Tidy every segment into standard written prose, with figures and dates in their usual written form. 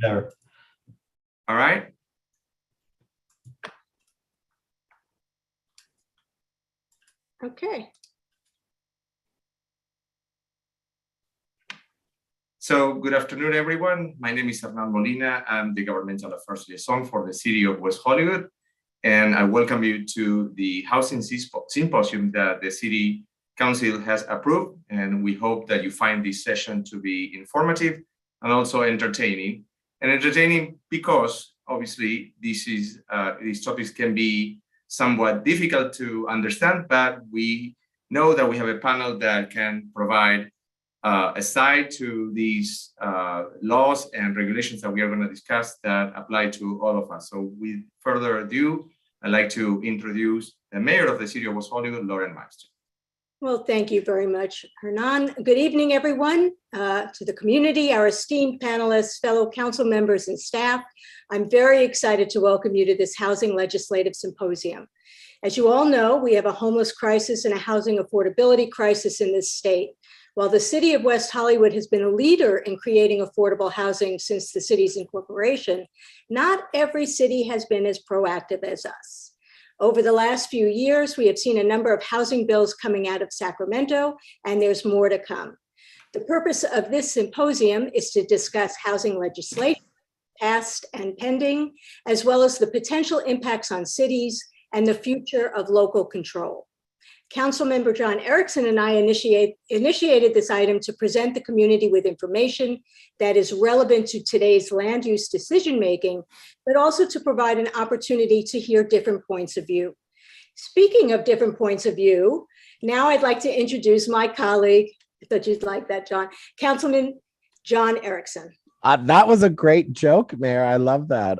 There. All right. Okay. So good afternoon, everyone. My name is Hernán Molina. I'm the Governmental Affairs Liaison for the City of West Hollywood. And I welcome you to the Housing Symposium that the City Council has approved. And we hope that you find this session to be informative and also entertaining. And entertaining because obviously these topics can be somewhat difficult to understand, but we know that we have a panel that can provide aside to these laws and regulations that we are going to discuss that apply to all of us. So with further ado, I'd like to introduce the mayor of the City of West Hollywood, Lauren Meister. Well, thank you very much, Hernan. Good evening, everyone, to the community, our esteemed panelists, fellow council members and staff. I'm very excited to welcome you to this Housing Legislative Symposium. As you all know, we have a homeless crisis and a housing affordability crisis in this state. While the City of West Hollywood has been a leader in creating affordable housing since the city's incorporation, not every city has been as proactive as us. Over the last few years, we have seen a number of housing bills coming out of Sacramento, and there's more to come. The purpose of this symposium is to discuss housing legislation, past and pending, as well as the potential impacts on cities and the future of local control. Councilmember John Erickson and I initiated this item to present the community with information that is relevant to today's land use decision-making, but also to provide an opportunity to hear different points of view. Speaking of different points of view, now I'd like to introduce my colleague, I thought you'd like that, John, Councilman John Erickson. That was a great joke, Mayor. I love that.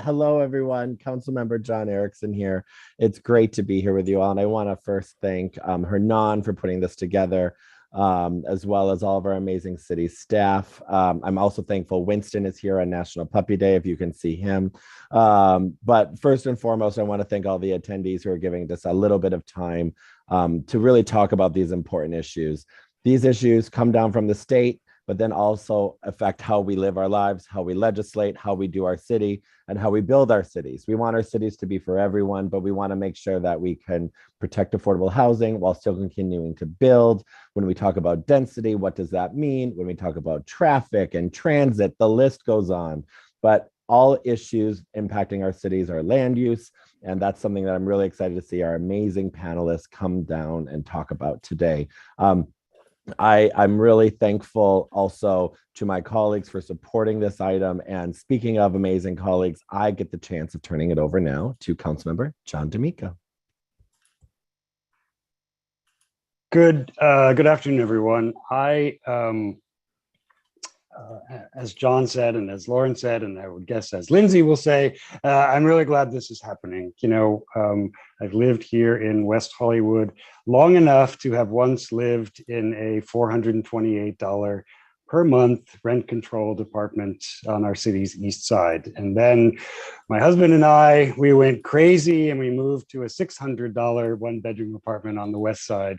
Hello, everyone. Councilmember John Erickson here. It's great to be here with you all. And I want to first thank Hernan for putting this together, as well as all of our amazing city staff. I'm also thankful Winston is here on National Puppy Day, if you can see him. But first and foremost, I want to thank all the attendees who are giving us a little bit of time to really talk about these important issues. These issues come down from the state, but then also affect how we live our lives, how we legislate, how we do our city, and how we build our cities. We want our cities to be for everyone, but we want to make sure that we can protect affordable housing while still continuing to build. When we talk about density, what does that mean? When we talk about traffic and transit, the list goes on. But all issues impacting our cities are land use, and that's something that I'm really excited to see our amazing panelists come down and talk about today. I'm really thankful also to my colleagues for supporting this item. And speaking of amazing colleagues, I get the chance of turning it over now to Councilmember John D'Amico. Good afternoon, everyone. As John said, and as Lauren said, and I would guess as Lindsay will say, I'm really glad this is happening. You know, I've lived here in West Hollywood long enough to have once lived in a $428 per month rent-controlled apartment on our city's east side. And then my husband and I, we went crazy and we moved to a $600 one-bedroom apartment on the west side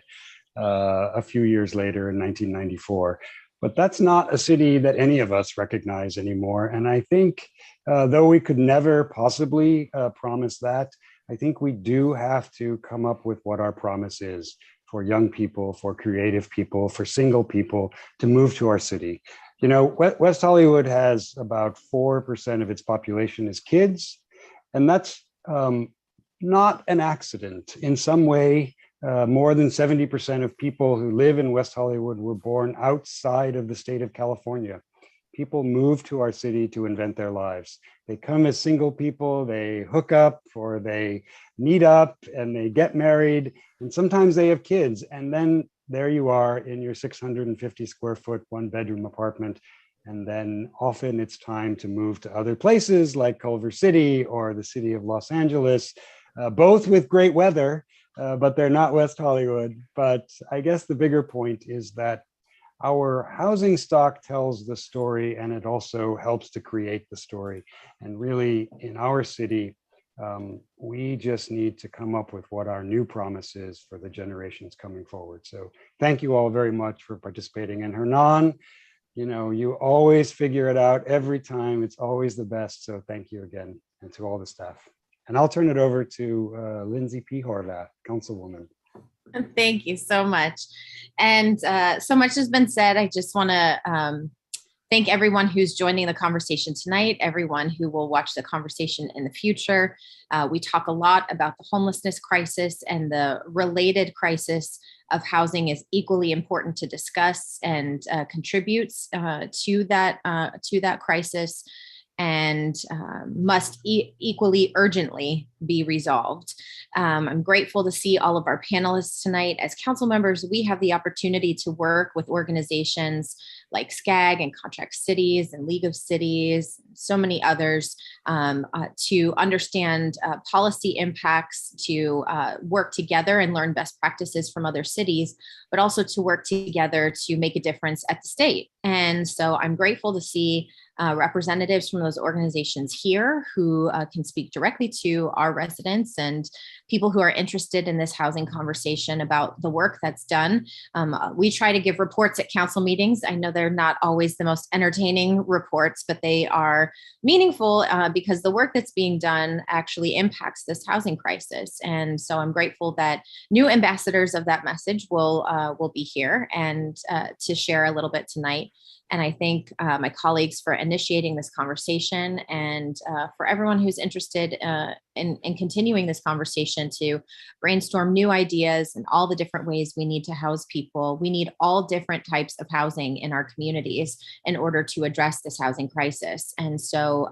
a few years later in 1994. But that's not a city that any of us recognize anymore. And I think though we could never possibly promise that, I think we do have to come up with what our promise is for young people, for creative people, for single people to move to our city. You know, West Hollywood has about 4% of its population is kids, and that's not an accident. In some way, more than 70% of people who live in West Hollywood were born outside of the state of California. People move to our city to invent their lives. They come as single people, they hook up or they meet up and they get married, and sometimes they have kids. And then there you are in your 650 square foot, one bedroom apartment. And then often it's time to move to other places like Culver City or the city of Los Angeles, both with great weather, but they're not West Hollywood. But I guess the bigger point is that our housing stock tells the story, and it also helps to create the story. And really, in our city, we just need to come up with what our new promise is for the generations coming forward. So thank you all very much for participating. And Hernan, You know, you always figure it out every time. It's always the best. So thank you again, and to all the staff. And I'll turn it over to Lindsay P. Horvath, Councilwoman. Thank you so much. And so much has been said. I just want to thank everyone who's joining the conversation tonight, everyone who will watch the conversation in the future. We talk a lot about the homelessness crisis, and the related crisis of housing is equally important to discuss and contributes to that crisis, and must equally urgently be resolved. I'm grateful to see all of our panelists tonight. As council members, we have the opportunity to work with organizations like SCAG and Contract Cities and League of Cities, so many others, to understand policy impacts, to work together and learn best practices from other cities, but also to work together to make a difference at the state. And so I'm grateful to see representatives from those organizations here who can speak directly to our residents and people who are interested in this housing conversation about the work that's done. We try to give reports at council meetings. I know they're not always the most entertaining reports, but they are meaningful because the work that's being done actually impacts this housing crisis. And so I'm grateful that new ambassadors of that message will be here and to share a little bit tonight. And I thank my colleagues for initiating this conversation, and for everyone who's interested in continuing this conversation to brainstorm new ideas and all the different ways we need to house people. We need all different types of housing in our communities in order to address this housing crisis. And so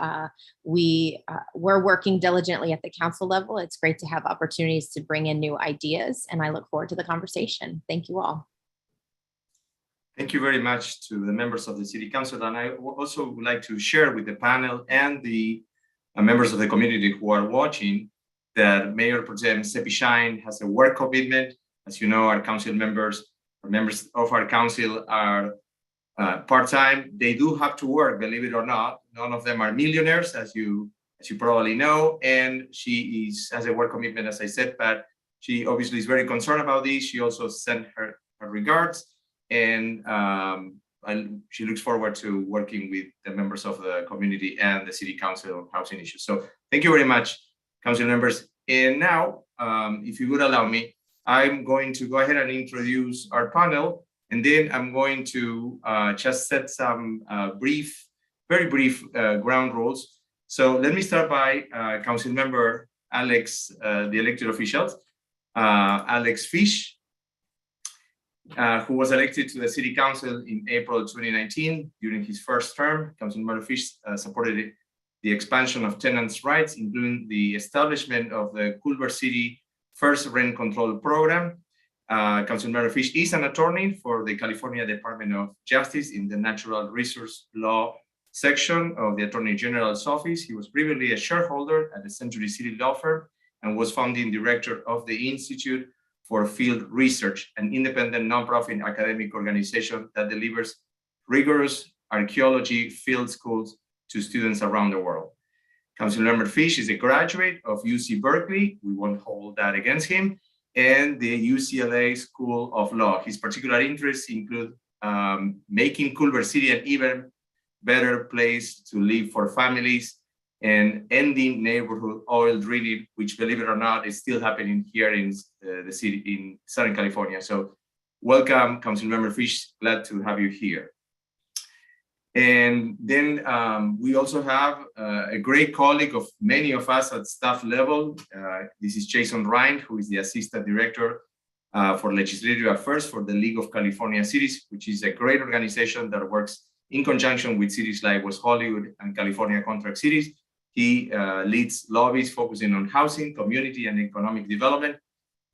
we're working diligently at the council level. It's great to have opportunities to bring in new ideas, and I look forward to the conversation. Thank you all. Thank you very much to the members of the City Council. And I also would like to share with the panel and the members of the community who are watching that Mayor Pro Tem Seppi Shine has a work commitment. As you know, our council members of our council are part-time. They do have to work, believe it or not. None of them are millionaires, as you probably know. And she has a work commitment, as I said, but she obviously is very concerned about this. She also sent her regards. And she looks forward to working with the members of the community and the City Council on housing issues. So thank you very much, council members. And now, if you would allow me, I'm going to go ahead and introduce our panel, and then I'm going to just set some very brief ground rules. So let me start by council member Alex, the elected officials, Alex Fish, who was elected to the City Council in April 2019 during his first term. Councilmember Fish supported the expansion of tenants' rights, including the establishment of the Culver City First Rent Control Program. Councilmember Fish is an attorney for the California Department of Justice in the Natural Resource Law section of the Attorney General's office. He was previously a shareholder at the Century City Law Firm and was founding director of the Institute for Field Research, an independent nonprofit academic organization that delivers rigorous archaeology field schools to students around the world. Councilmember Fish is a graduate of UC Berkeley. We won't hold that against him, and the UCLA School of Law. His particular interests include making Culver City an even better place to live for families, and ending neighborhood oil drilling, which, believe it or not, is still happening here in the city in Southern California. So welcome, Councilmember Fish, glad to have you here. And then we also have a great colleague of many of us at staff level. This is Jason Ryan, who is the Assistant Director for Legislative Affairs for the League of California Cities, which is a great organization that works in conjunction with cities like West Hollywood and California Contract Cities. He leads lobbies focusing on housing, community, and economic development.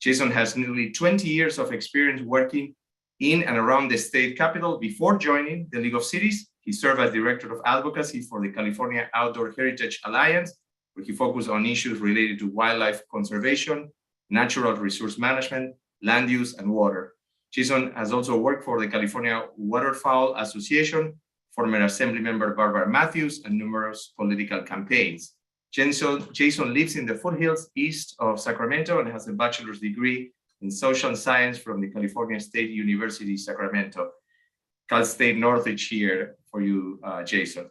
Jason has nearly 20 years of experience working in and around the state capitol. Before joining the League of Cities, he served as Director of Advocacy for the California Outdoor Heritage Alliance, where he focused on issues related to wildlife conservation, natural resource management, land use, and water. Jason has also worked for the California Waterfowl Association, former Assembly Member Barbara Matthews, and numerous political campaigns. Jason lives in the foothills east of Sacramento and has a bachelor's degree in social science from the California State University, Sacramento. Cal State Northridge here for you, Jason.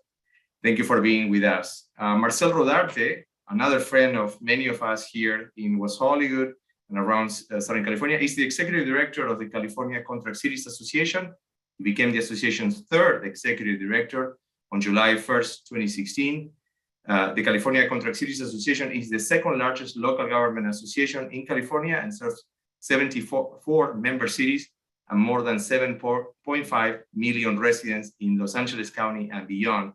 Thank you for being with us. Marcel Rodarte, another friend of many of us here in West Hollywood and around Southern California, is the executive director of the California Contract Cities Association. He became the association's third executive director on July 1st, 2016. The California Contract Cities Association is the second largest local government association in California and serves 74 member cities and more than 7.5 million residents in Los Angeles County and beyond.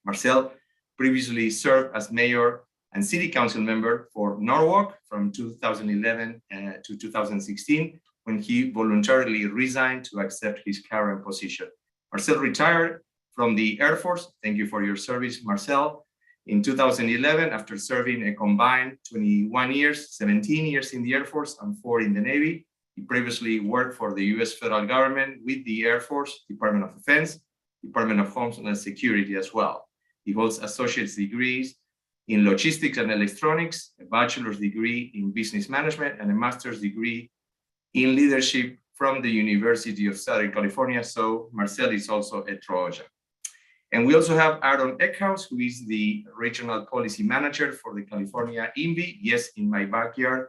Marcel previously served as mayor and city council member for Norwalk from 2011 to 2016, when he voluntarily resigned to accept his current position. Marcel retired from the Air Force. Thank you for your service, Marcel. In 2011, after serving a combined 21 years, 17 years in the Air Force and 4 in the Navy. He previously worked for the US federal government with the Air Force, Department of Defense, Department of Homeland Security as well. He holds associate's degrees in logistics and electronics, a bachelor's degree in business management, and a master's degree in leadership from the University of Southern California. So Marcel is also a Trojan. And we also have Aaron Eckhouse, who is the regional policy manager for the California INVI, yes, in my backyard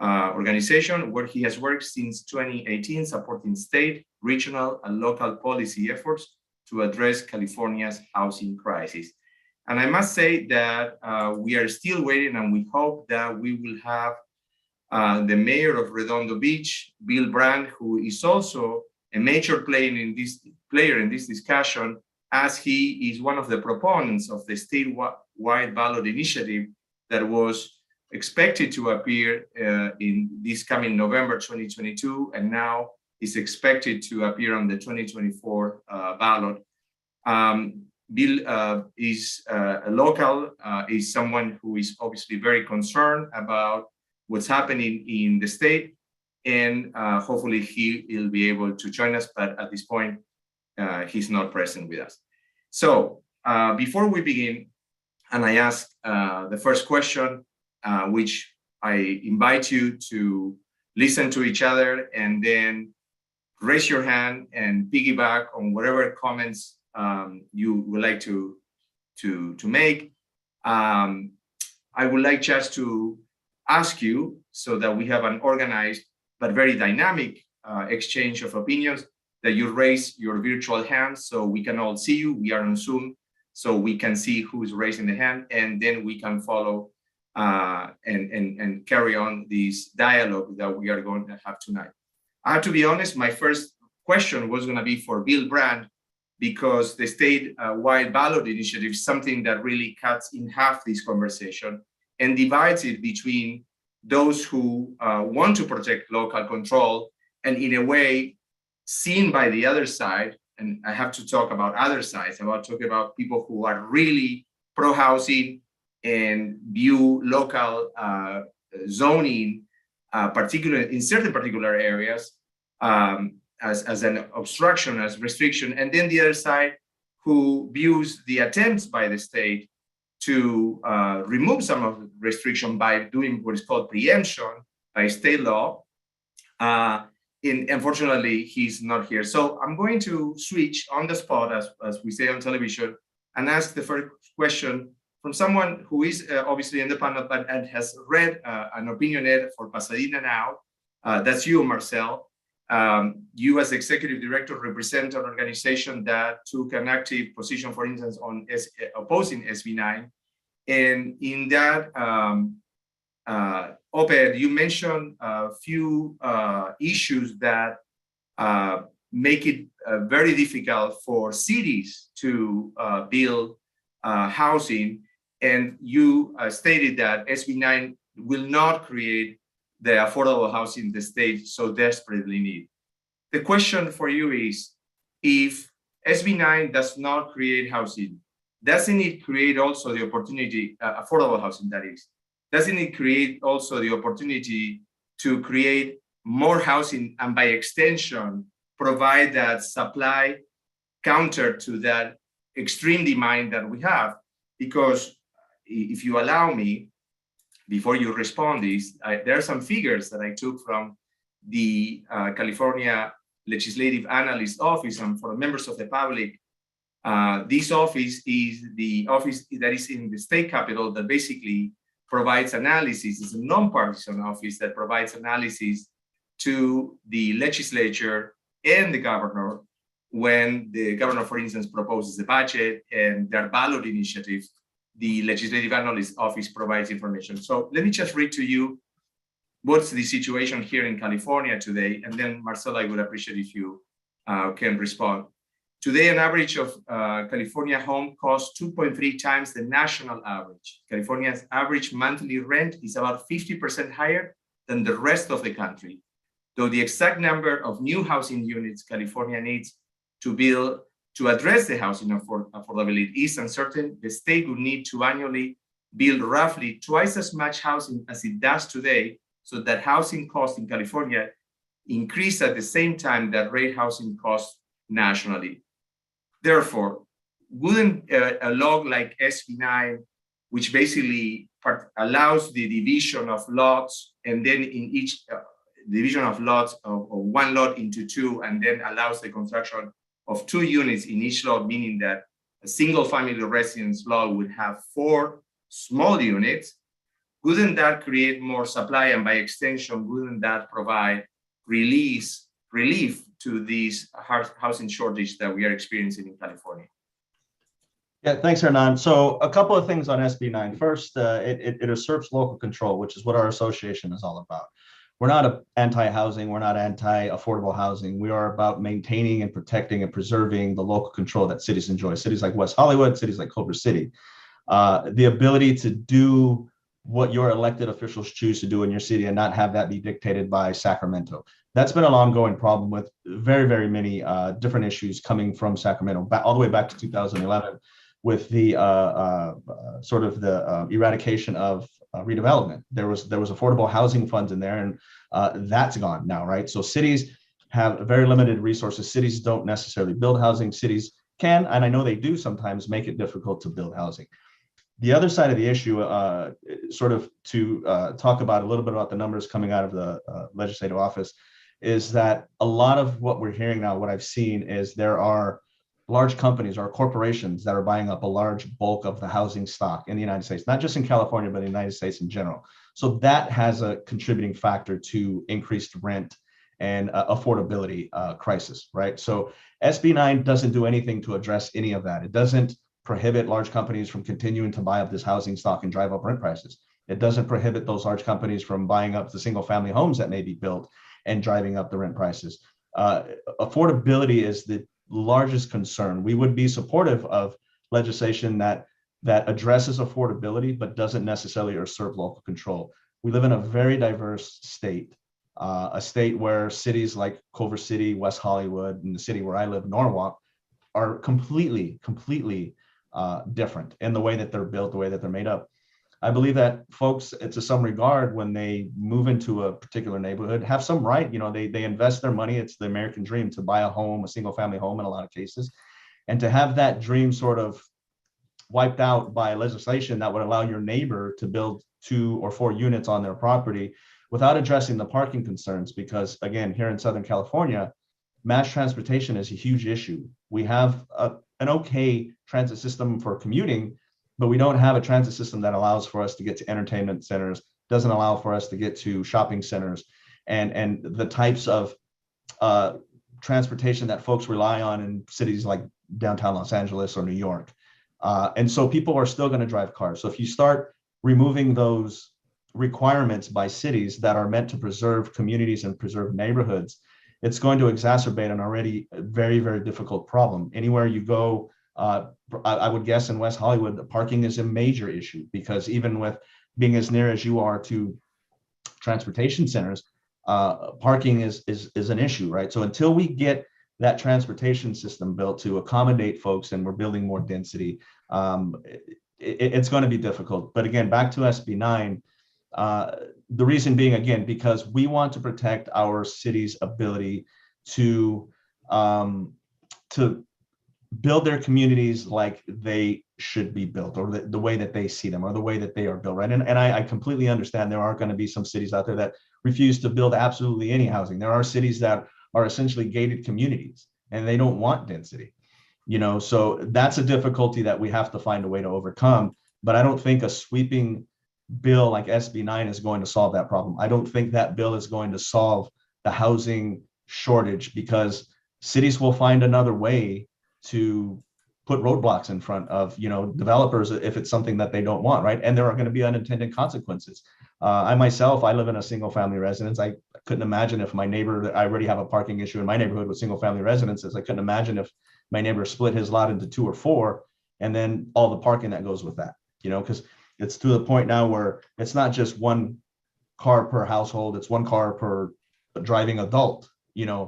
organization, where he has worked since 2018, supporting state, regional, and local policy efforts to address California's housing crisis. And I must say that we are still waiting, and we hope that we will have the mayor of Redondo Beach, Bill Brandt, who is also a major player in this discussion, as he is one of the proponents of the statewide ballot initiative that was expected to appear in this coming November 2022, and now is expected to appear on the 2024 ballot. Bill is a local, is someone who is obviously very concerned about what's happening in the state, and hopefully he will be able to join us, but at this point, he's not present with us. So before we begin, and I ask the first question, which I invite you to listen to each other and then raise your hand and piggyback on whatever comments you would like to make. I would like just to ask you, so that we have an organized but very dynamic exchange of opinions, that you raise your virtual hand so we can all see you. We are on Zoom, so we can see who is raising the hand, and then we can follow and carry on this dialogue that we are going to have tonight. I have to be honest, my first question was going to be for Bill Brandt, because the statewide ballot initiative is something that really cuts in half this conversation and divides it between those who want to protect local control and, in a way, seen by the other side. And I have to talk about other sides. I want to talk about people who are really pro-housing and view local zoning, particularly in certain particular areas, as an obstruction, as restriction. And then the other side, who views the attempts by the state to remove some of the restriction by doing what is called preemption by state law. Unfortunately, he's not here. So I'm going to switch on the spot, as we say on television, and ask the first question from someone who is obviously in the panel, but has read an opinion ed for Pasadena Now. That's you, Marcel. You, as executive director, represent an organization that took an active position, for instance, on opposing SB9. And in that op-ed, you mentioned a few issues that make it very difficult for cities to build housing. And you stated that SB9 will not create the affordable housing the state so desperately needs. The question for you is, if SB9 does not create housing, doesn't it create also the opportunity, affordable housing that is, doesn't it create also the opportunity to create more housing, and by extension, provide that supply counter to that extreme demand that we have? Because if you allow me, before you respond this, there are some figures that I took from the California Legislative Analyst Office. And for members of the public, this office is the office that is in the state capitol that basically provides analysis. It's a nonpartisan office that provides analysis to the legislature and the governor when the governor, for instance, proposes the budget and their ballot initiatives. The Legislative Analyst Office provides information. So let me just read to you what's the situation here in California today, and then Marcela, I would appreciate if you can respond. Today, an average of California home costs 2.3 times the national average. California's average monthly rent is about 50% higher than the rest of the country. Though the exact number of new housing units California needs to build to address the housing affordability is uncertain, the state would need to annually build roughly twice as much housing as it does today, so that housing costs in California increase at the same time that rate housing costs nationally. Therefore, wouldn't a law like SB 9, which basically allows the division of lots, and then in each division of lots of one lot into two, and then allows the construction of 2 units in each lot, meaning that a single family residence lot would have 4 small units, wouldn't that create more supply? And by extension, wouldn't that provide relief to these housing shortage that we are experiencing in California? Yeah, thanks, Hernan. So a couple of things on SB 9. First, it usurps local control, which is what our association is all about. We're not anti-housing, we're not anti-affordable housing. We are about maintaining and protecting and preserving the local control that cities enjoy. Cities like West Hollywood, cities like Culver City. The ability to do what your elected officials choose to do in your city and not have that be dictated by Sacramento. That's been an ongoing problem with very, very many different issues coming from Sacramento, all the way back to 2011 with the sort of the eradication of redevelopment. There was affordable housing funds in there, and that's gone now, right? So cities have very limited resources. Cities don't necessarily build housing. Cities can, and I know they do sometimes, make it difficult to build housing. The other side of the issue, sort of to talk about a little bit about the numbers coming out of the legislative office, is that a lot of what we're hearing now, what I've seen is there are large companies or corporations that are buying up a large bulk of the housing stock in the United States, not just in California, but in the United States in general. So that has a contributing factor to increased rent and affordability crisis, right? So SB 9 doesn't do anything to address any of that. It doesn't prohibit large companies from continuing to buy up this housing stock and drive up rent prices. It doesn't prohibit those large companies from buying up the single family homes that may be built and driving up the rent prices. Affordability is the largest concern. We would be supportive of legislation that addresses affordability, but doesn't necessarily usurp local control. We live in a very diverse state, a state where cities like Culver City, West Hollywood, and the city where I live, Norwalk, are completely different in the way that they're built, the way that they're made up. I believe that folks, to some regard, when they move into a particular neighborhood, have some right. You know, they invest their money. It's the American dream to buy a home, a single family home in a lot of cases, and to have that dream sort of wiped out by legislation that would allow your neighbor to build 2 or 4 units on their property without addressing the parking concerns. Because again, here in Southern California, mass transportation is a huge issue. We have an okay transit system for commuting, but we don't have a transit system that allows for us to get to entertainment centers, doesn't allow for us to get to shopping centers, and the types of transportation that folks rely on in cities like downtown Los Angeles or New York. And so people are still going to drive cars. So if you start removing those requirements by cities that are meant to preserve communities and preserve neighborhoods, it's going to exacerbate an already very, very difficult problem. Anywhere you go, I would guess in West Hollywood, the parking is a major issue, because even with being as near as you are to transportation centers, parking is an issue, right? So until we get that transportation system built to accommodate folks and we're building more density, it's going to be difficult. But again, back to SB 9, the reason being, again, because we want to protect our city's ability to build their communities like they should be built, or the way that they see them, or the way that they are built, right? And I completely understand there are going to be some cities out there that refuse to build absolutely any housing. There are cities that are essentially gated communities and they don't want density. So that's a difficulty that we have to find a way to overcome. But I don't think a sweeping bill like SB 9 is going to solve that problem. I don't think that bill is going to solve the housing shortage, because cities will find another way to put roadblocks in front of developers if it's something that they don't want, right? And there are going to be unintended consequences. I live in a single family residence. I couldn't imagine if my neighbor, I already have a parking issue in my neighborhood with single family residences. I couldn't imagine if my neighbor split his lot into 2 or 4, and then all the parking that goes with that, because it's to the point now where it's not just one car per household, it's one car per driving adult,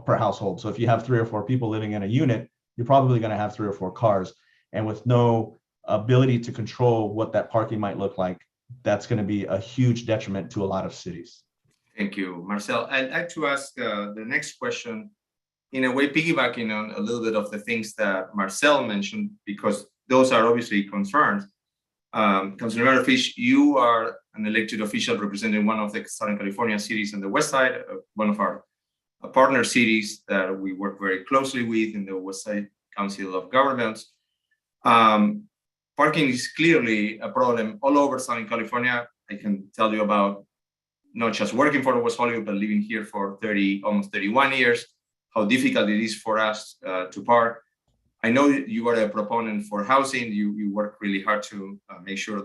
per household. So if you have 3 or 4 people living in a unit, you're probably going to have 3 or 4 cars. And with no ability to control what that parking might look like, that's going to be a huge detriment to a lot of cities. Thank you, Marcel. I'd like to ask the next question, in a way piggybacking on a little bit of the things that Marcel mentioned, because those are obviously concerns. Councilmember Fish, you are an elected official representing one of the Southern California cities on the west side, one of our partner cities that we work very closely with in the West Side Council of Governments. Parking is clearly a problem all over Southern California. I can tell you about not just working for West Hollywood, but living here for almost 31 years, how difficult it is for us to park. I know you are a proponent for housing. You work really hard to make sure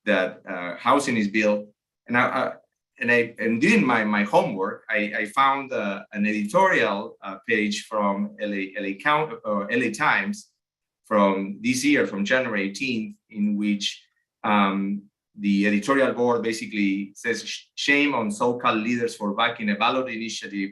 that housing is built. And doing my homework, I found an editorial page from LA Times from this year, from January 18th, in which the editorial board basically says, shame on so-called leaders for backing a ballot initiative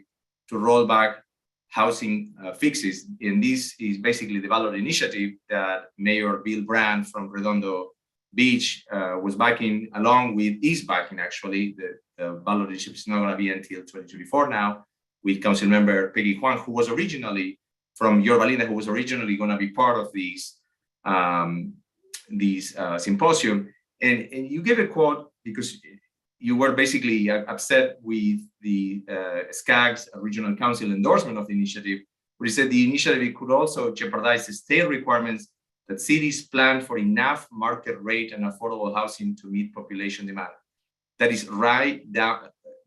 to roll back housing fixes. And this is basically the ballot initiative that Mayor Bill Brandt from Redondo Beach was backing, along with is backing actually. The ballot initiative is not going to be until 2024 now, with Councilmember Peggy Juan, who was originally from Yorba Linda, who was originally going to be part of these symposium. And you gave a quote because you were basically upset with the SCAG's regional council endorsement of the initiative, where he said the initiative could also jeopardize the state requirements that cities plan for enough market rate and affordable housing to meet population demand. That is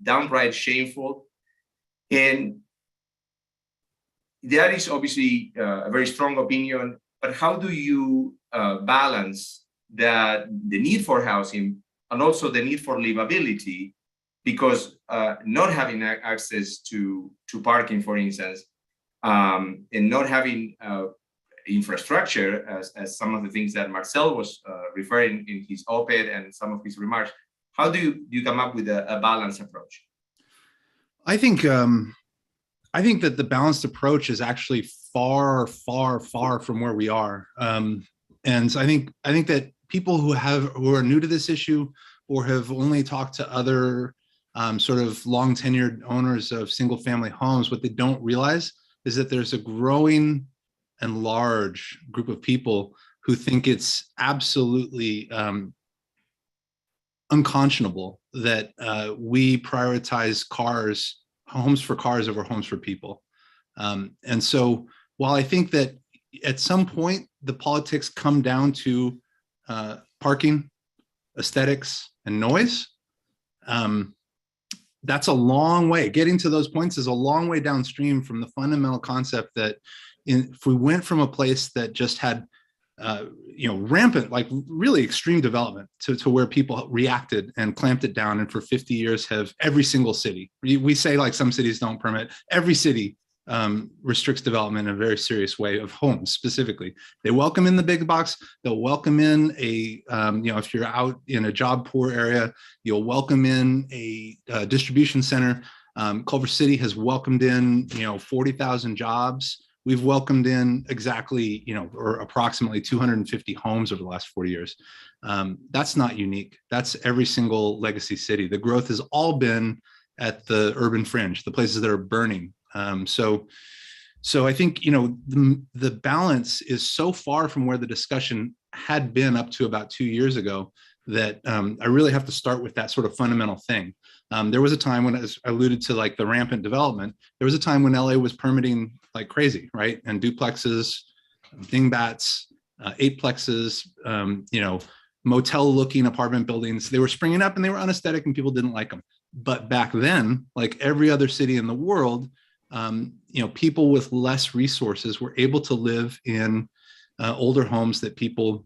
downright shameful. And that is obviously a very strong opinion, but how do you balance the need for housing and also the need for livability? Because not having access to parking, for instance, and not having infrastructure, as some of the things that Marcel was referring in his op-ed and some of his remarks, how do you come up with a balanced approach? I think that the balanced approach is actually far, far, far from where we are. And so I think that people who are new to this issue or have only talked to other sort of long tenured owners of single family homes, what they don't realize is that there's a growing and large group of people who think it's absolutely unconscionable that we prioritize homes for cars over homes for people. And so while I think that at some point the politics come down to parking, aesthetics, and noise, that's a long way. Getting to those points is a long way downstream from the fundamental concept that if we went from a place that just had rampant, like really extreme development to where people reacted and clamped it down, and for 50 years have every single city, we say like some cities don't permit, every city restricts development in a very serious way of homes specifically. They welcome in the big box, they'll welcome in if you're out in a job poor area, you'll welcome in a distribution center. Culver City has welcomed in 40,000 jobs. We've welcomed in exactly, or approximately 250 homes over the last 40 years. That's not unique. That's every single legacy city. The growth has all been at the urban fringe, the places that are burning. So I think, the balance is so far from where the discussion had been up to about 2 years ago that I really have to start with that sort of fundamental thing. There was a time when, as I alluded to, like the rampant development, there was a time when LA was permitting like crazy, right? And duplexes, dingbats, eightplexes, motel-looking apartment buildings, they were springing up and they were unaesthetic and people didn't like them. But back then, like every other city in the world, people with less resources were able to live in older homes that people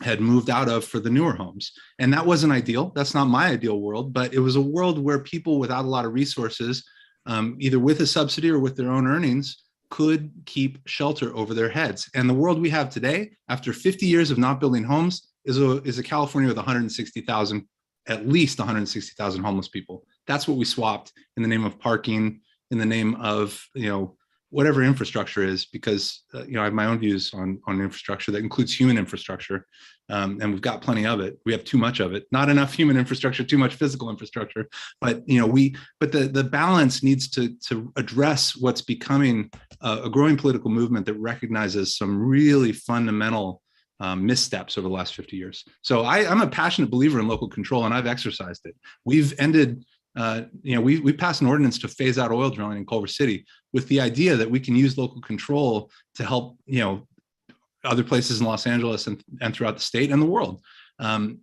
had moved out of for the newer homes. And that wasn't ideal. That's not my ideal world, but it was a world where people without a lot of resources, either with a subsidy or with their own earnings, could keep shelter over their heads. And the world we have today, after 50 years of not building homes, is a California with 160,000, at least 160,000 homeless people. That's what we swapped in the name of parking, in the name of, whatever infrastructure is, because I have my own views on infrastructure that includes human infrastructure, and we've got plenty of it. We have too much of it, not enough human infrastructure, too much physical infrastructure. But the balance needs to address what's becoming a growing political movement that recognizes some really fundamental missteps over the last 50 years. So I'm a passionate believer in local control, and I've exercised it. We've ended. We passed an ordinance to phase out oil drilling in Culver City with the idea that we can use local control to help, other places in Los Angeles and throughout the state and the world.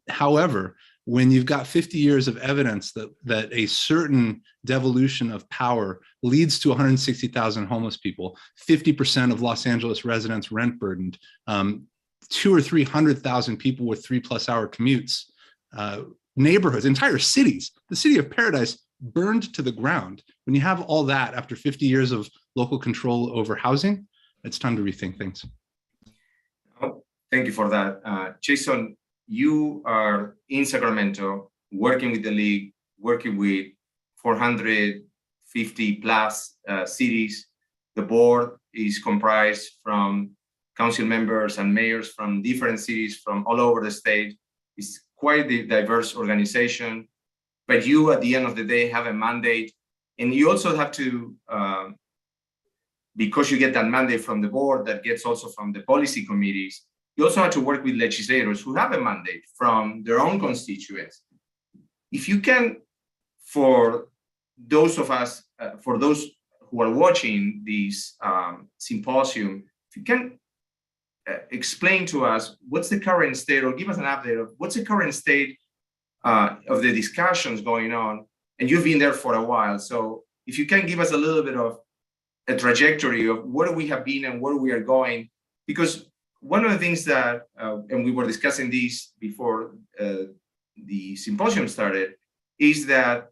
However, when you've got 50 years of evidence that a certain devolution of power leads to 160,000 homeless people, 50% of Los Angeles residents rent burdened, 200,000 or 300,000 people with 3+ hour commutes, neighborhoods, entire cities, the city of Paradise burned to the ground. When you have all that after 50 years of local control over housing, it's time to rethink things. Oh, thank you for that. Jason, you are in Sacramento, working with the league, working with 450 plus cities. The board is comprised from council members and mayors from different cities from all over the state. It's quite a diverse organization, but you at the end of the day have a mandate, and you also have to, because you get that mandate from the board that gets also from the policy committees, you also have to work with legislators who have a mandate from their own constituents. If you can, for those of us, for those who are watching this symposium, if you can explain to us what's the current state, or give us an update of what's the current state of the discussions going on. And you've been there for a while. So if you can give us a little bit of a trajectory of where we have been and where we are going, because one of the things that, and we were discussing this before the symposium started, is that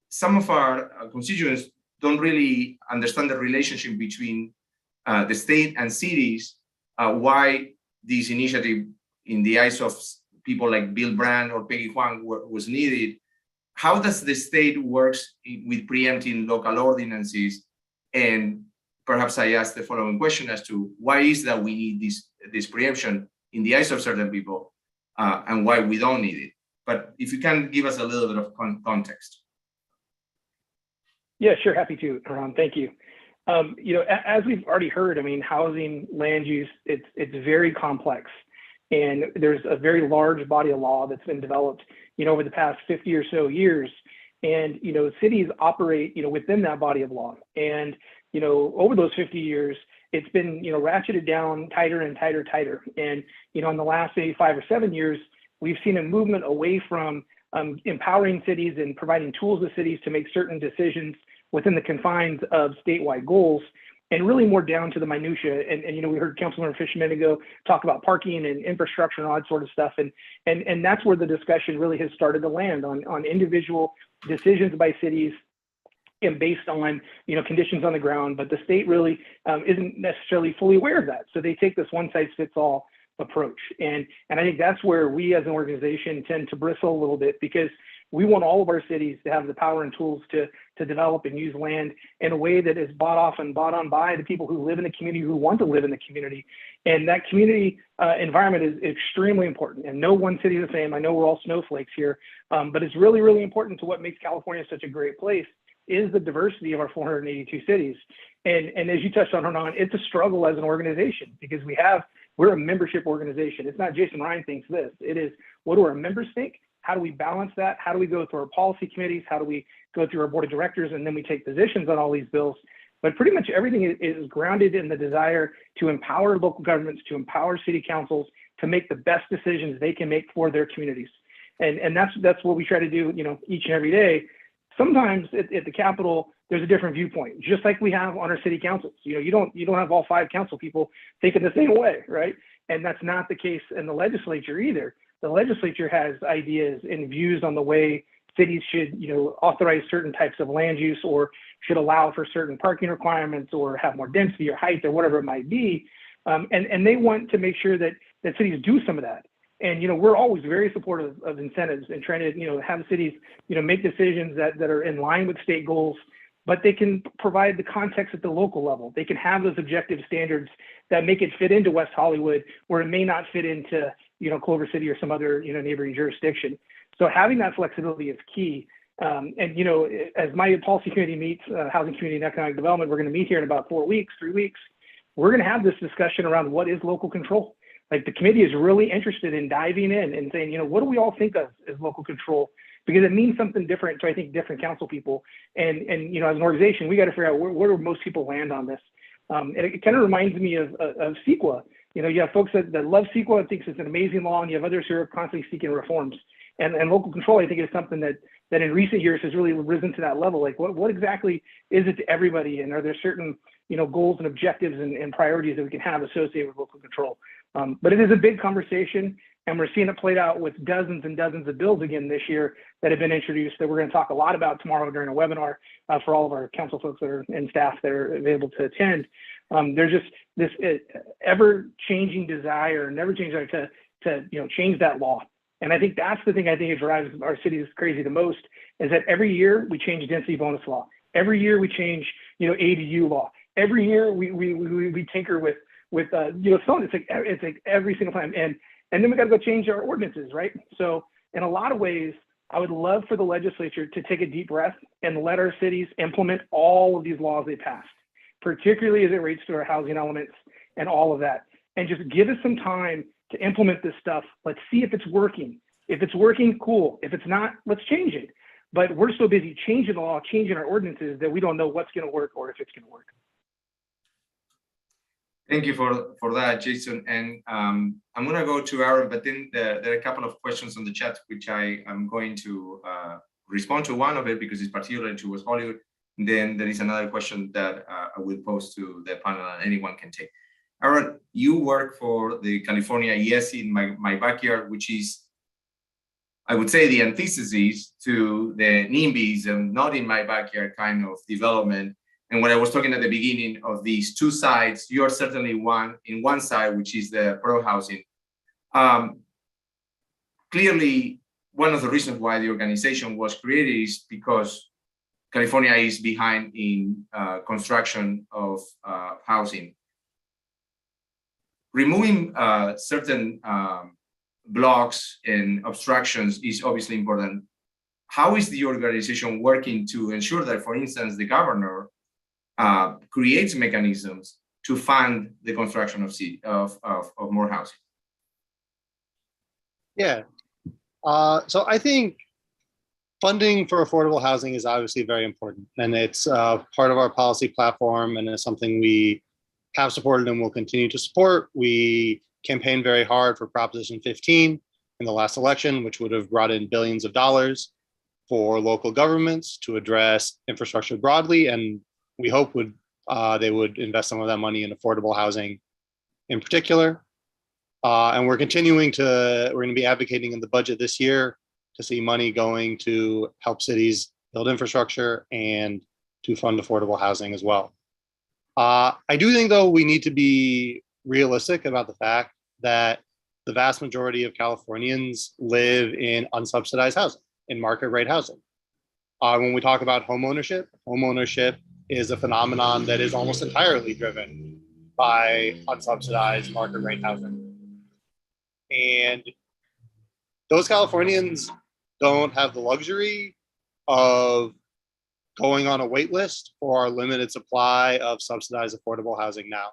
some of our constituents don't really understand the relationship between the state and cities, why this initiative, in the eyes of people like Bill Brand or Peggy Huang, was needed. How does the state works with preempting local ordinances? And perhaps I ask the following question as to why is that we need this preemption in the eyes of certain people, and why we don't need it. But if you can give us a little bit of context. Yeah, sure, happy to, Ron, thank you. As we've already heard, I mean, housing, land use, it's very complex. And there's a very large body of law that's been developed, over the past 50 or so years. And, cities operate, within that body of law. And, over those 50 years, it's been, ratcheted down tighter and tighter. And, in the last, say, 5 or 7 years, we've seen a movement away from empowering cities and providing tools to cities to make certain decisions within the confines of statewide goals, and really more down to the minutia. And we heard Councilmember Fish a minute ago talk about parking and infrastructure and all that sort of stuff. And that's where the discussion really has started to land on individual decisions by cities and based on, conditions on the ground. But the state really isn't necessarily fully aware of that. So they take this one size fits all approach. And I think that's where we as an organization tend to bristle a little bit, because we want all of our cities to have the power and tools to develop and use land in a way that is bought off and bought on by the people who live in the community, who want to live in the community. And that community environment is extremely important. And no one city is the same. I know we're all snowflakes here, but it's really, really important to what makes California such a great place is the diversity of our 482 cities. And as you touched on, Hernan, it's a struggle as an organization, because we have we're a membership organization. It's not Jason Ryan thinks this. It is, what do our members think? How do we balance that? How do we go through our policy committees? How do we go through our board of directors? And then we take positions on all these bills. But pretty much everything is grounded in the desire to empower local governments, to empower city councils to make the best decisions they can make for their communities. And that's what we try to do, each and every day. Sometimes at the Capitol, there's a different viewpoint, just like we have on our city councils. You don't have all 5 council people thinking the same way, right? And that's not the case in the legislature either. The legislature has ideas and views on the way cities should, authorize certain types of land use, or should allow for certain parking requirements, or have more density or height, or whatever it might be. And they want to make sure that cities do some of that. And, we're always very supportive of incentives and trying to, have cities, make decisions that are in line with state goals, but they can provide the context at the local level. They can have those objective standards that make it fit into West Hollywood, where it may not fit into, Culver City or some other, neighboring jurisdiction. So having that flexibility is key. And, as my policy committee meets, Housing, Community, and Economic Development, we're going to meet here in about 3 weeks. We're going to have this discussion around what is local control. Like, the committee is really interested in diving in and saying, what do we all think of as local control? Because it means something different to, I think, different council people. And as an organization, we got to figure out where do most people land on this. And it kind of reminds me of CEQA. You have folks that love CEQA and thinks it's an amazing law, and you have others who are constantly seeking reforms. And local control, I think, is something that in recent years has really risen to that level. Like, what exactly is it to everybody? And are there certain, goals and objectives and priorities that we can have associated with local control? But it is a big conversation, and we're seeing it played out with dozens and dozens of bills again this year that have been introduced that we're going to talk a lot about tomorrow during a webinar for all of our council folks and staff that are able to attend. There's just this ever-changing desire, to change that law. And I think that's the thing I think it drives our cities crazy the most, is that every year we change density bonus law. Every year we change, ADU law. Every year we tinker with something. It's like every single time. And then we got to go change our ordinances, right? So in a lot of ways, I would love for the legislature to take a deep breath and let our cities implement all of these laws they passed, particularly as it relates to our housing elements and all of that. And just give us some time to implement this stuff. Let's see if it's working. If it's working, cool. If it's not, let's change it. But we're so busy changing the law, changing our ordinances, that we don't know what's going to work or if it's going to work. Thank you for that, Jason. And I'm going to go to Aaron, but then there are a couple of questions on the chat, which I am going to respond to one of it because it's particular to West Hollywood. And then there is another question that I will pose to the panel and anyone can take. Aaron, you work for the California Yes in my backyard, which is, I would say, the antithesis to the NIMBYs and not in my backyard kind of development. And when I was talking at the beginning of these two sides, you're certainly one side, which is the pro-housing. Clearly, one of the reasons why the organization was created is because California is behind in construction of housing. Removing certain blocks and obstructions is obviously important. How is the organization working to ensure that, for instance, the governor creates mechanisms to fund the construction of more housing? Yeah. So I think funding for affordable housing is obviously very important, and it's part of our policy platform, and it's something we have supported and will continue to support. We campaigned very hard for Proposition 15 in the last election, which would have brought in billions of dollars for local governments to address infrastructure broadly, and we hope they would invest some of that money in affordable housing in particular. And we're going to be advocating in the budget this year to see money going to help cities build infrastructure and to fund affordable housing as well. I do think, though, we need to be realistic about the fact that the vast majority of Californians live in unsubsidized housing, in market rate housing. When we talk about homeownership is a phenomenon that is almost entirely driven by unsubsidized market rate housing. And those Californians don't have the luxury of going on a wait list for our limited supply of subsidized affordable housing now.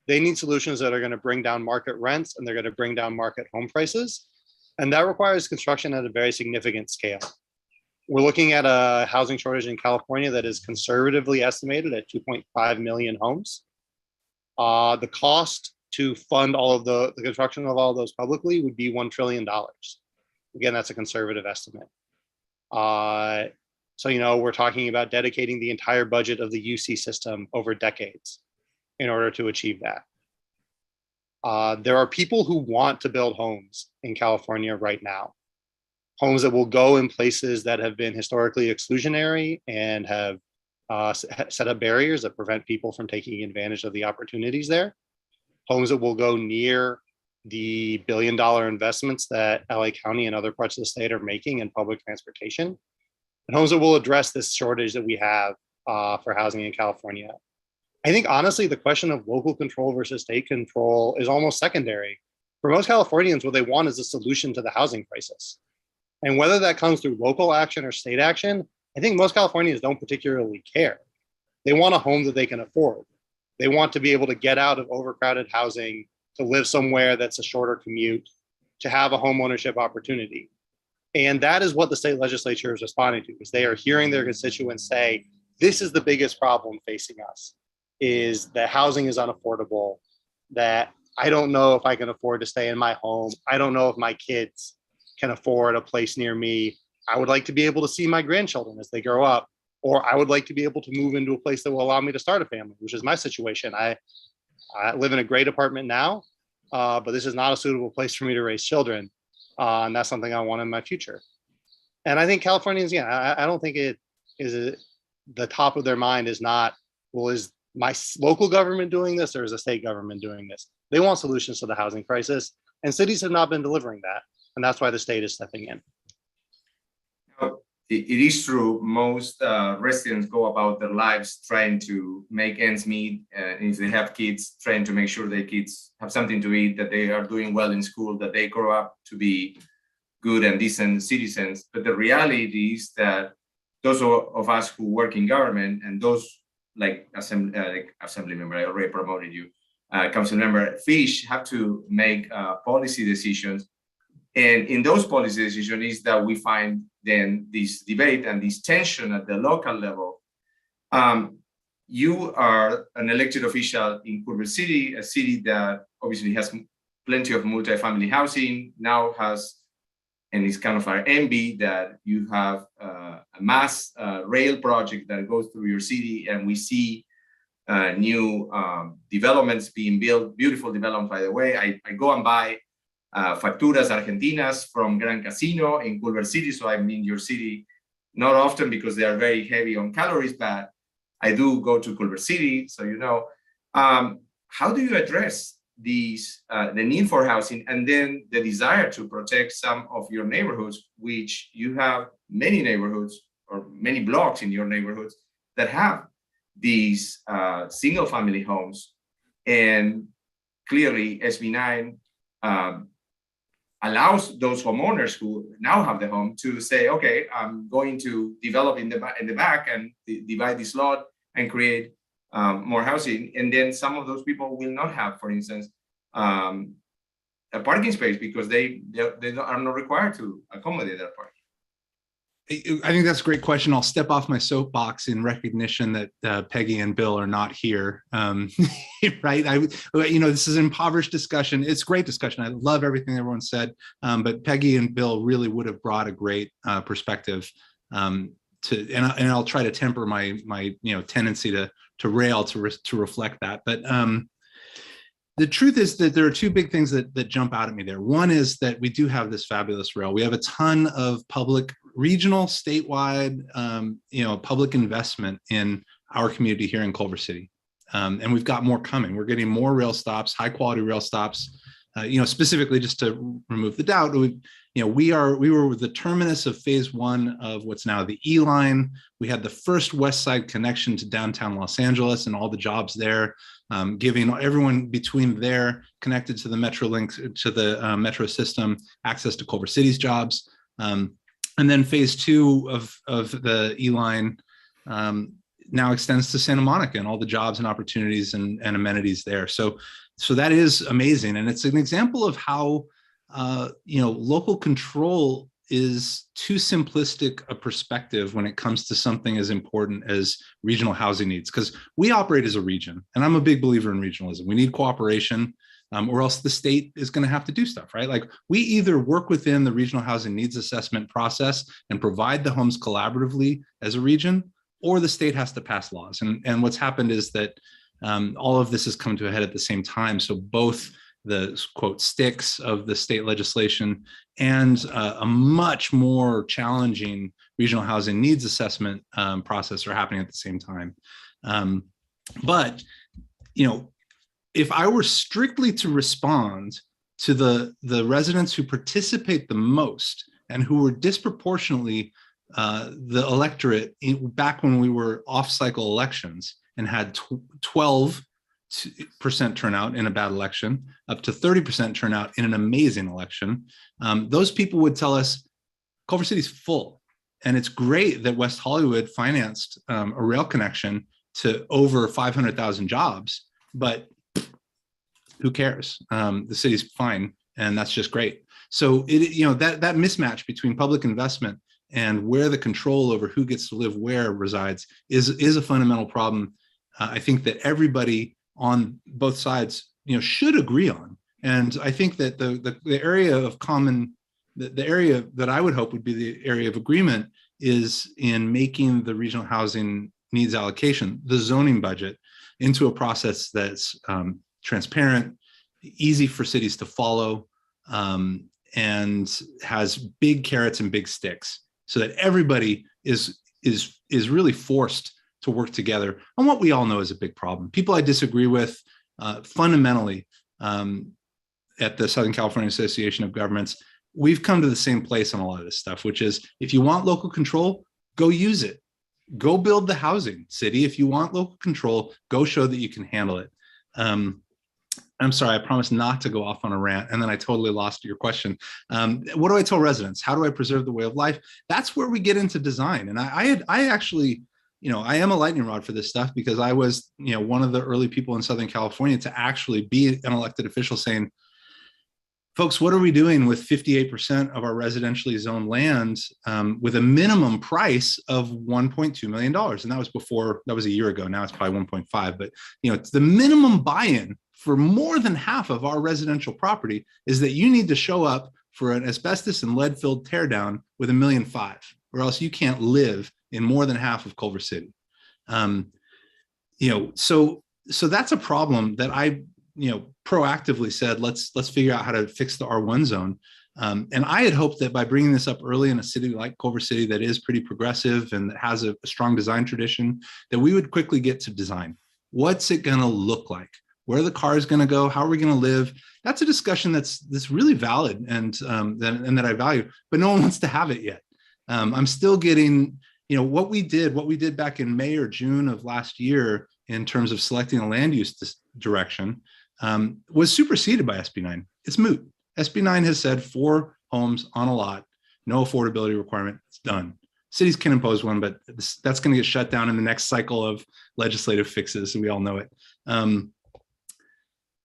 They need solutions that are going to bring down market rents, and they're going to bring down market home prices. And that requires construction at a very significant scale. We're looking at a housing shortage in California that is conservatively estimated at 2.5 million homes. The cost to fund all of the construction of all of those publicly would be $1 trillion. Again, that's a conservative estimate. So, we're talking about dedicating the entire budget of the UC system over decades in order to achieve that. There are people who want to build homes in California right now. Homes that will go in places that have been historically exclusionary and have set up barriers that prevent people from taking advantage of the opportunities there. Homes that will go near the billion-dollar investments that LA County and other parts of the state are making in public transportation. And homes that will address this shortage that we have for housing in California. I think, honestly, the question of local control versus state control is almost secondary. For most Californians, what they want is a solution to the housing crisis. And whether that comes through local action or state action, I think most Californians don't particularly care. They want a home that they can afford. They want to be able to get out of overcrowded housing, to live somewhere that's a shorter commute, to have a home ownership opportunity. And that is what the state legislature is responding to, is they are hearing their constituents say, this is the biggest problem facing us, is that housing is unaffordable, that I don't know if I can afford to stay in my home. I don't know if my kids can afford a place near me. I would like to be able to see my grandchildren as they grow up, or I would like to be able to move into a place that will allow me to start a family, which is my situation. I live in a great apartment now, but this is not a suitable place for me to raise children. And that's something I want in my future. And I think Californians, I don't think it is the top of their mind is not, well, is my local government doing this or is the state government doing this? They want solutions to the housing crisis, and cities have not been delivering that. And that's why the state is stepping in. It is true. Most residents go about their lives trying to make ends meet. If they have kids, trying to make sure their kids have something to eat, that they are doing well in school, that they grow up to be good and decent citizens. But the reality is that those of us who work in government, and those like assembly member, I already promoted you, council member Fish, have to make policy decisions. And in those policy decisions is that we find then this debate and this tension at the local level. You are an elected official in Culver City, a city that obviously has plenty of multifamily housing, now has, and it's kind of our envy that you have a mass rail project that goes through your city, and we see new developments being built, beautiful developments, by the way. I go and buy facturas argentinas from Gran Casino in Culver City, so I'm in your city not often because they are very heavy on calories, but I do go to Culver City, so how do you address these the need for housing and then the desire to protect some of your neighborhoods, which you have many neighborhoods or many blocks in your neighborhoods that have these single family homes, and clearly SB 9 allows those homeowners who now have the home to say, okay, I'm going to develop in the back and divide this lot and create more housing. And then some of those people will not have, for instance, a parking space because they are not required to accommodate that parking. I think that's a great question. I'll step off my soapbox in recognition that Peggy and Bill are not here. Right? This is an impoverished discussion. It's a great discussion. I love everything everyone said, but Peggy and Bill really would have brought a great perspective and I'll try to temper my tendency to rail to reflect that. But the truth is that there are two big things that jump out at me there. One is that we do have this fabulous rail. We have a ton of public, regional, statewide, public investment in our community here in Culver City. And we've got more coming. We're getting more rail stops, high quality rail stops. Specifically just to remove the doubt, we were the terminus of phase 1 of what's now the E line. We had the first West Side connection to downtown Los Angeles and all the jobs there, giving everyone between there connected to the Metrolink, to the metro system, access to Culver City's jobs. And then phase 2 of the E line, now extends to Santa Monica and all the jobs and opportunities and amenities there. So that is amazing. And it's an example of how, local control is too simplistic a perspective when it comes to something as important as regional housing needs, because we operate as a region, and I'm a big believer in regionalism. We need cooperation, or else the state is going to have to do stuff, right? Like, we either work within the regional housing needs assessment process and provide the homes collaboratively as a region, or the state has to pass laws. And what's happened is that all of this has come to a head at the same time. So both the quote sticks of the state legislation and a much more challenging regional housing needs assessment process are happening at the same time. But if I were strictly to respond to the residents who participate the most and who were disproportionately the electorate back when we were off-cycle elections and had 12% turnout in a bad election, up to 30% turnout in an amazing election, those people would tell us Culver City's full. And it's great that West Hollywood financed a rail connection to over 500,000 jobs, but who cares? The city's fine, and that's just great. So that mismatch between public investment and where the control over who gets to live where resides is a fundamental problem. I think that everybody on both sides, should agree on. And I think that the area of common, the area that I would hope would be the area of agreement is in making the regional housing needs allocation, the zoning budget, into a process that's transparent, easy for cities to follow, and has big carrots and big sticks, so that everybody is really forced to work together on what we all know is a big problem. People I disagree with fundamentally at the Southern California Association of Governments, we've come to the same place on a lot of this stuff, which is, if you want local control, go use it. Go build the housing, city. If you want local control, go show that you can handle it. I'm sorry, I promised not to go off on a rant, and then I totally lost your question. What do I tell residents? How do I preserve the way of life? That's where we get into design. And I actually, I am a lightning rod for this stuff, because I was, one of the early people in Southern California to actually be an elected official saying, folks, what are we doing with 58% of our residentially zoned land with a minimum price of $1.2 million? And that was a year ago. Now it's probably 1.5, but it's the minimum buy-in for more than half of our residential property is that you need to show up for an asbestos and lead-filled teardown with $1.5 million, or else you can't live in more than half of Culver City. So that's a problem that I, proactively said, let's figure out how to fix the R1 zone. And I had hoped that by bringing this up early in a city like Culver City that is pretty progressive and that has a strong design tradition, that we would quickly get to design. What's it going to look like? Where are the cars going to go? How are we going to live? That's a discussion that's really valid and that I value, but no one wants to have it yet. I'm still getting, what we did back in May or June of last year in terms of selecting a land use direction was superseded by SB 9. It's moot. SB 9 has said 4 homes on a lot, no affordability requirement. It's done. Cities can impose one, but that's going to get shut down in the next cycle of legislative fixes. We all know it.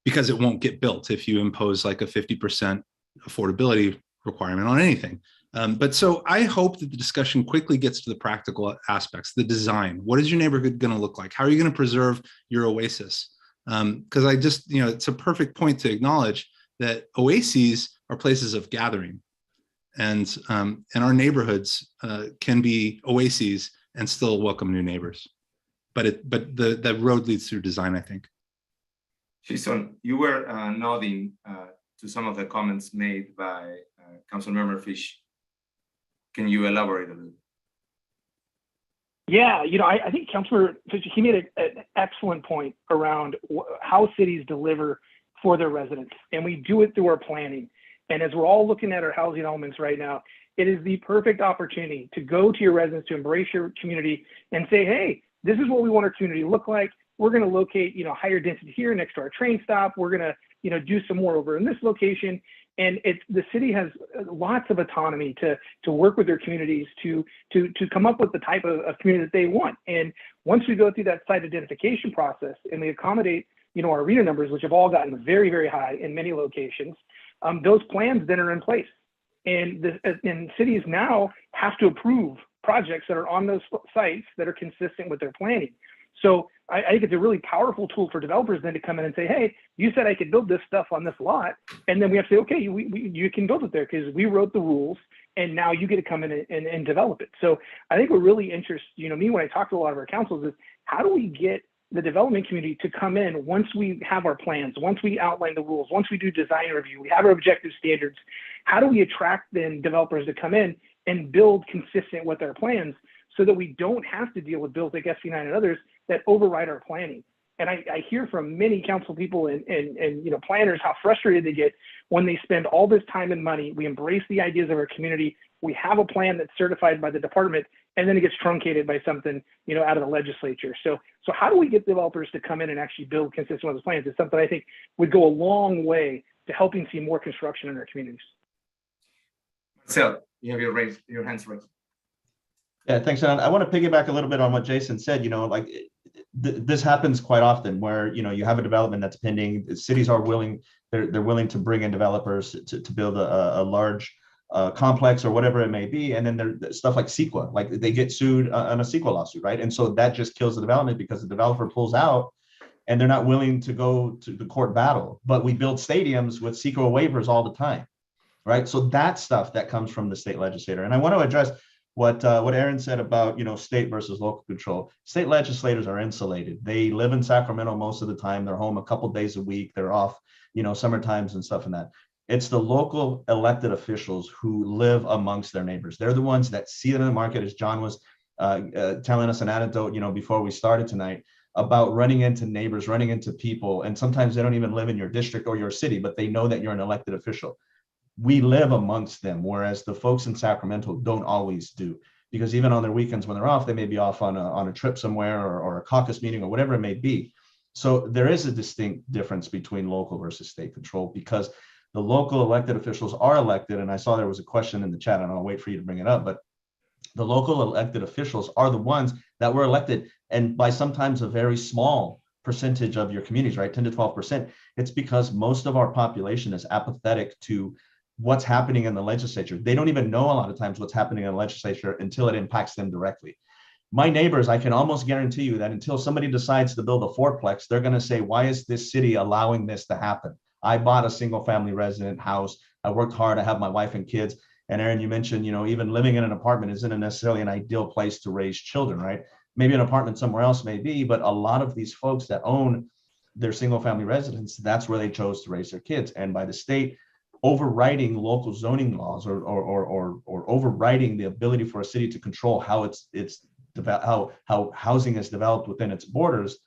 Because it won't get built if you impose like a 50% affordability requirement on anything. But so I hope that the discussion quickly gets to the practical aspects, the design. What is your neighborhood going to look like? How are you going to preserve your oasis? Because I just, it's a perfect point to acknowledge that oases are places of gathering, and our neighborhoods can be oases and still welcome new neighbors. But the road leads through design, I think. Jason, you were nodding to some of the comments made by Councilmember Fish. Can you elaborate a little? Yeah, I think Councilmember Fish, he made an excellent point around how cities deliver for their residents, and we do it through our planning. And as we're all looking at our housing elements right now, it is the perfect opportunity to go to your residents, to embrace your community and say, hey, this is what we want our community to look like. We're going to locate, higher density here next to our train stop. We're going to, do some more over in this location. And the city has lots of autonomy to work with their communities to come up with the type of community that they want. And once we go through that site identification process and we accommodate, our arena numbers, which have all gotten very, very high in many locations, those plans then are in place. And cities now have to approve projects that are on those sites that are consistent with their planning. So I think it's a really powerful tool for developers then to come in and say, hey, you said I could build this stuff on this lot. And then we have to say, okay, you can build it there because we wrote the rules and now you get to come in and develop it. So I think we're really interested, me, when I talk to a lot of our councils is how do we get the development community to come in once we have our plans, once we outline the rules, once we do design review, we have our objective standards, how do we attract then developers to come in and build consistent with our plans so that we don't have to deal with bills like SB9 and others that override our planning. And I hear from many council people and planners how frustrated they get when they spend all this time and money. We embrace the ideas of our community. We have a plan that's certified by the department, and then it gets truncated by something, out of the legislature. So how do we get developers to come in and actually build consistent with those plans? It's something I think would go a long way to helping see more construction in our communities. Marcel, you have your hands raised. Yeah, thanks, John. I want to piggyback a little bit on what Jason said. This happens quite often where, you have a development that's pending. The cities are willing, they're willing to bring in developers to build a large complex or whatever it may be. And then there's stuff like CEQA, like they get sued on a CEQA lawsuit, right? And so that just kills the development because the developer pulls out and they're not willing to go to the court battle. But we build stadiums with CEQA waivers all the time, right? So that's stuff that comes from the state legislator. And I want to address what Aaron said about, state versus local control. State legislators are insulated. They live in Sacramento most of the time. They're home a couple days a week. They're off, summer times and stuff and that. It's the local elected officials who live amongst their neighbors. They're the ones that see it in the market, as John was telling us an anecdote, before we started tonight, about running into neighbors, running into people. And sometimes they don't even live in your district or your city, but they know that you're an elected official. We live amongst them, whereas the folks in Sacramento don't always do, because even on their weekends when they're off, they may be off on a trip somewhere or a caucus meeting or whatever it may be. So there is a distinct difference between local versus state control, because the local elected officials are elected. And I saw there was a question in the chat, and I'll wait for you to bring it up, but the local elected officials are the ones that were elected, and by sometimes a very small percentage of your communities, right? 10 to 12%. It's because most of our population is apathetic to what's happening in the legislature. They don't even know a lot of times what's happening in the legislature until it impacts them directly. My neighbors, I can almost guarantee you that until somebody decides to build a fourplex, they're going to say, why is this city allowing this to happen? I bought a single family resident house. I worked hard. I have my wife and kids. And Aaron, you mentioned, even living in an apartment isn't necessarily an ideal place to raise children, right? Maybe an apartment somewhere else may be, but a lot of these folks that own their single family residence, that's where they chose to raise their kids. And by the state overriding local zoning laws or overriding the ability for a city to control how how housing is developed within its borders,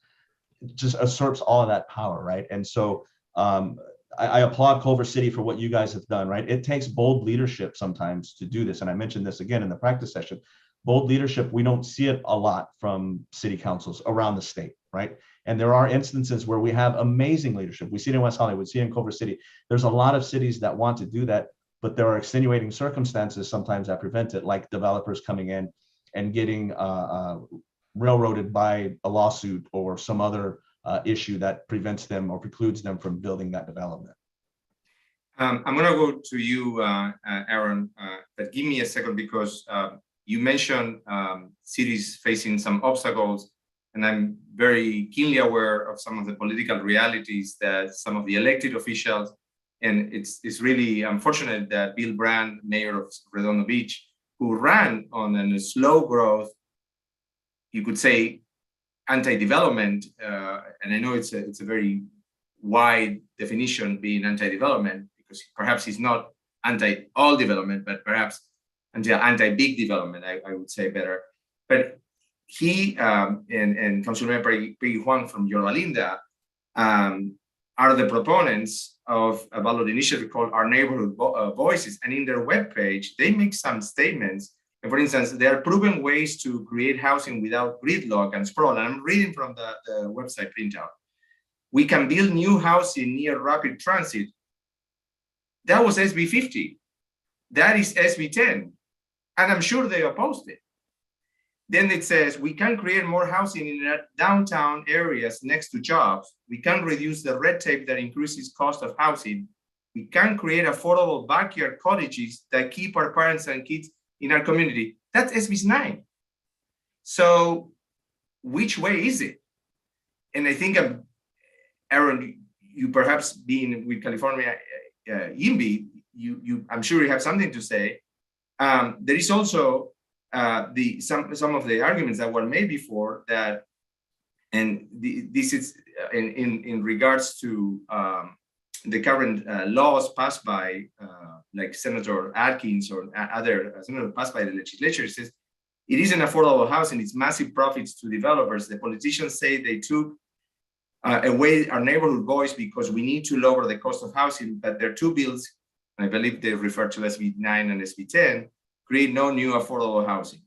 just usurps all of that power, right? And so I applaud Culver City for what you guys have done, right? It takes bold leadership sometimes to do this. And I mentioned this again in the practice session. Bold leadership, we don't see it a lot from city councils around the state, right? And there are instances where we have amazing leadership. We see it in West Hollywood, see it in Culver City. There's a lot of cities that want to do that, but there are extenuating circumstances sometimes that prevent it, like developers coming in and getting railroaded by a lawsuit or some other issue that prevents them or precludes them from building that development. I'm going to go to you, Aaron, but give me a second, because you mentioned cities facing some obstacles, and I'm very keenly aware of some of the political realities that some of the elected officials, and it's really unfortunate that Bill Brand, mayor of Redondo Beach, who ran on a slow growth, you could say, anti-development, and I know it's a very wide definition, being anti-development, because perhaps he's not anti-all development, but perhaps anti-big development, I would say better. But he and Councilmember Peggy Huang from Yorba Linda are the proponents of a ballot initiative called Our Neighborhood Voices. And in their webpage, they make some statements. And for instance, there are proven ways to create housing without gridlock and sprawl. And I'm reading from the website printout. We can build new housing near rapid transit. That was SB 50. That is SB 10. And I'm sure they opposed it. Then it says, we can create more housing in downtown areas next to jobs. We can reduce the red tape that increases cost of housing. We can create affordable backyard cottages that keep our parents and kids in our community. That's SB 9. So which way is it? And I think, Aaron, you perhaps being with California YIMBY, I'm sure you have something to say. There is also some of the arguments that were made before that, and this is in regards to the current laws passed by like Senator Atkins or other senators passed by the legislature. It says it isn't affordable housing, it's massive profits to developers. The politicians say they took away our neighborhood voice because we need to lower the cost of housing, but their two bills, I believe they refer to SB 9 and SB 10, create no new affordable housing.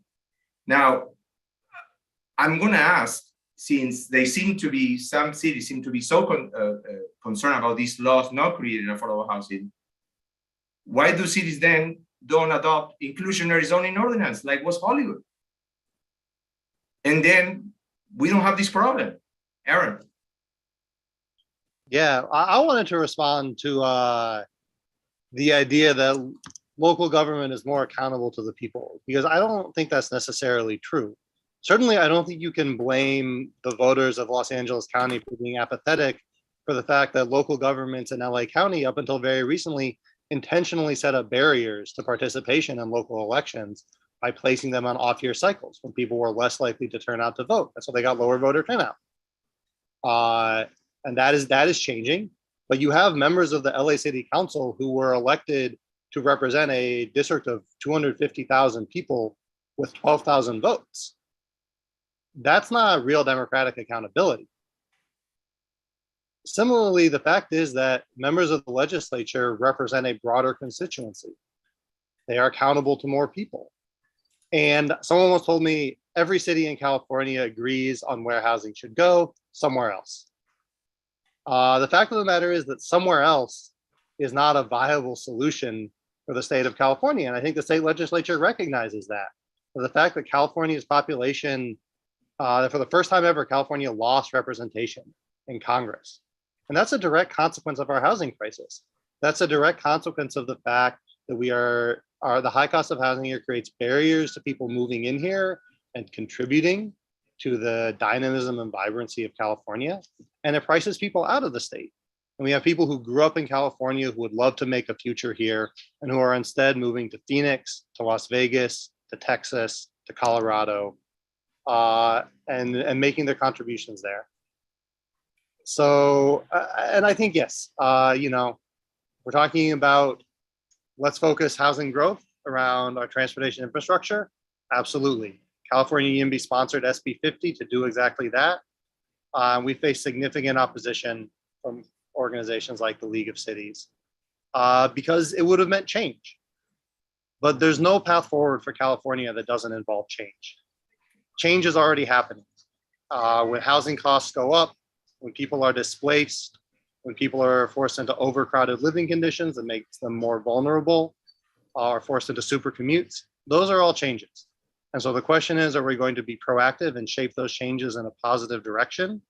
Now, I'm going to ask, since they seem to be, some cities seem to be so concerned about these laws not creating affordable housing, why do cities then don't adopt inclusionary zoning ordinance like West Hollywood? And then we don't have this problem. Aaron. Yeah, I wanted to respond to the idea that local government is more accountable to the people, because I don't think that's necessarily true. Certainly, I don't think you can blame the voters of Los Angeles County for being apathetic for the fact that local governments in LA County, up until very recently, intentionally set up barriers to participation in local elections by placing them on off-year cycles when people were less likely to turn out to vote. That's why they got lower voter turnout. And that is changing. But you have members of the LA City Council who were elected to represent a district of 250,000 people with 12,000 votes. That's not real democratic accountability. Similarly, the fact is that members of the legislature represent a broader constituency. They are accountable to more people. And someone once told me every city in California agrees on where housing should go somewhere else. The fact of the matter is that somewhere else is not a viable solution for the state of California. And I think the state legislature recognizes that. The fact that California's population, for the first time ever, California lost representation in Congress. And that's a direct consequence of our housing crisis. That's a direct consequence of the fact that the high cost of housing here creates barriers to people moving in here and contributing to the dynamism and vibrancy of California. And it prices people out of the state. And we have people who grew up in California who would love to make a future here and who are instead moving to Phoenix, to Las Vegas, to Texas, to Colorado, and making their contributions there. So, and I think, yes, we're talking about, let's focus housing growth around our transportation infrastructure. Absolutely. California YIMBY sponsored SB 50 to do exactly that. We face significant opposition from organizations like the League of Cities because it would have meant change. But there's no path forward for California that doesn't involve change. Change is already happening. When housing costs go up, when people are displaced, when people are forced into overcrowded living conditions that makes them more vulnerable, or forced into super commutes, those are all changes. And so the question is, are we going to be proactive and shape those changes in a positive direction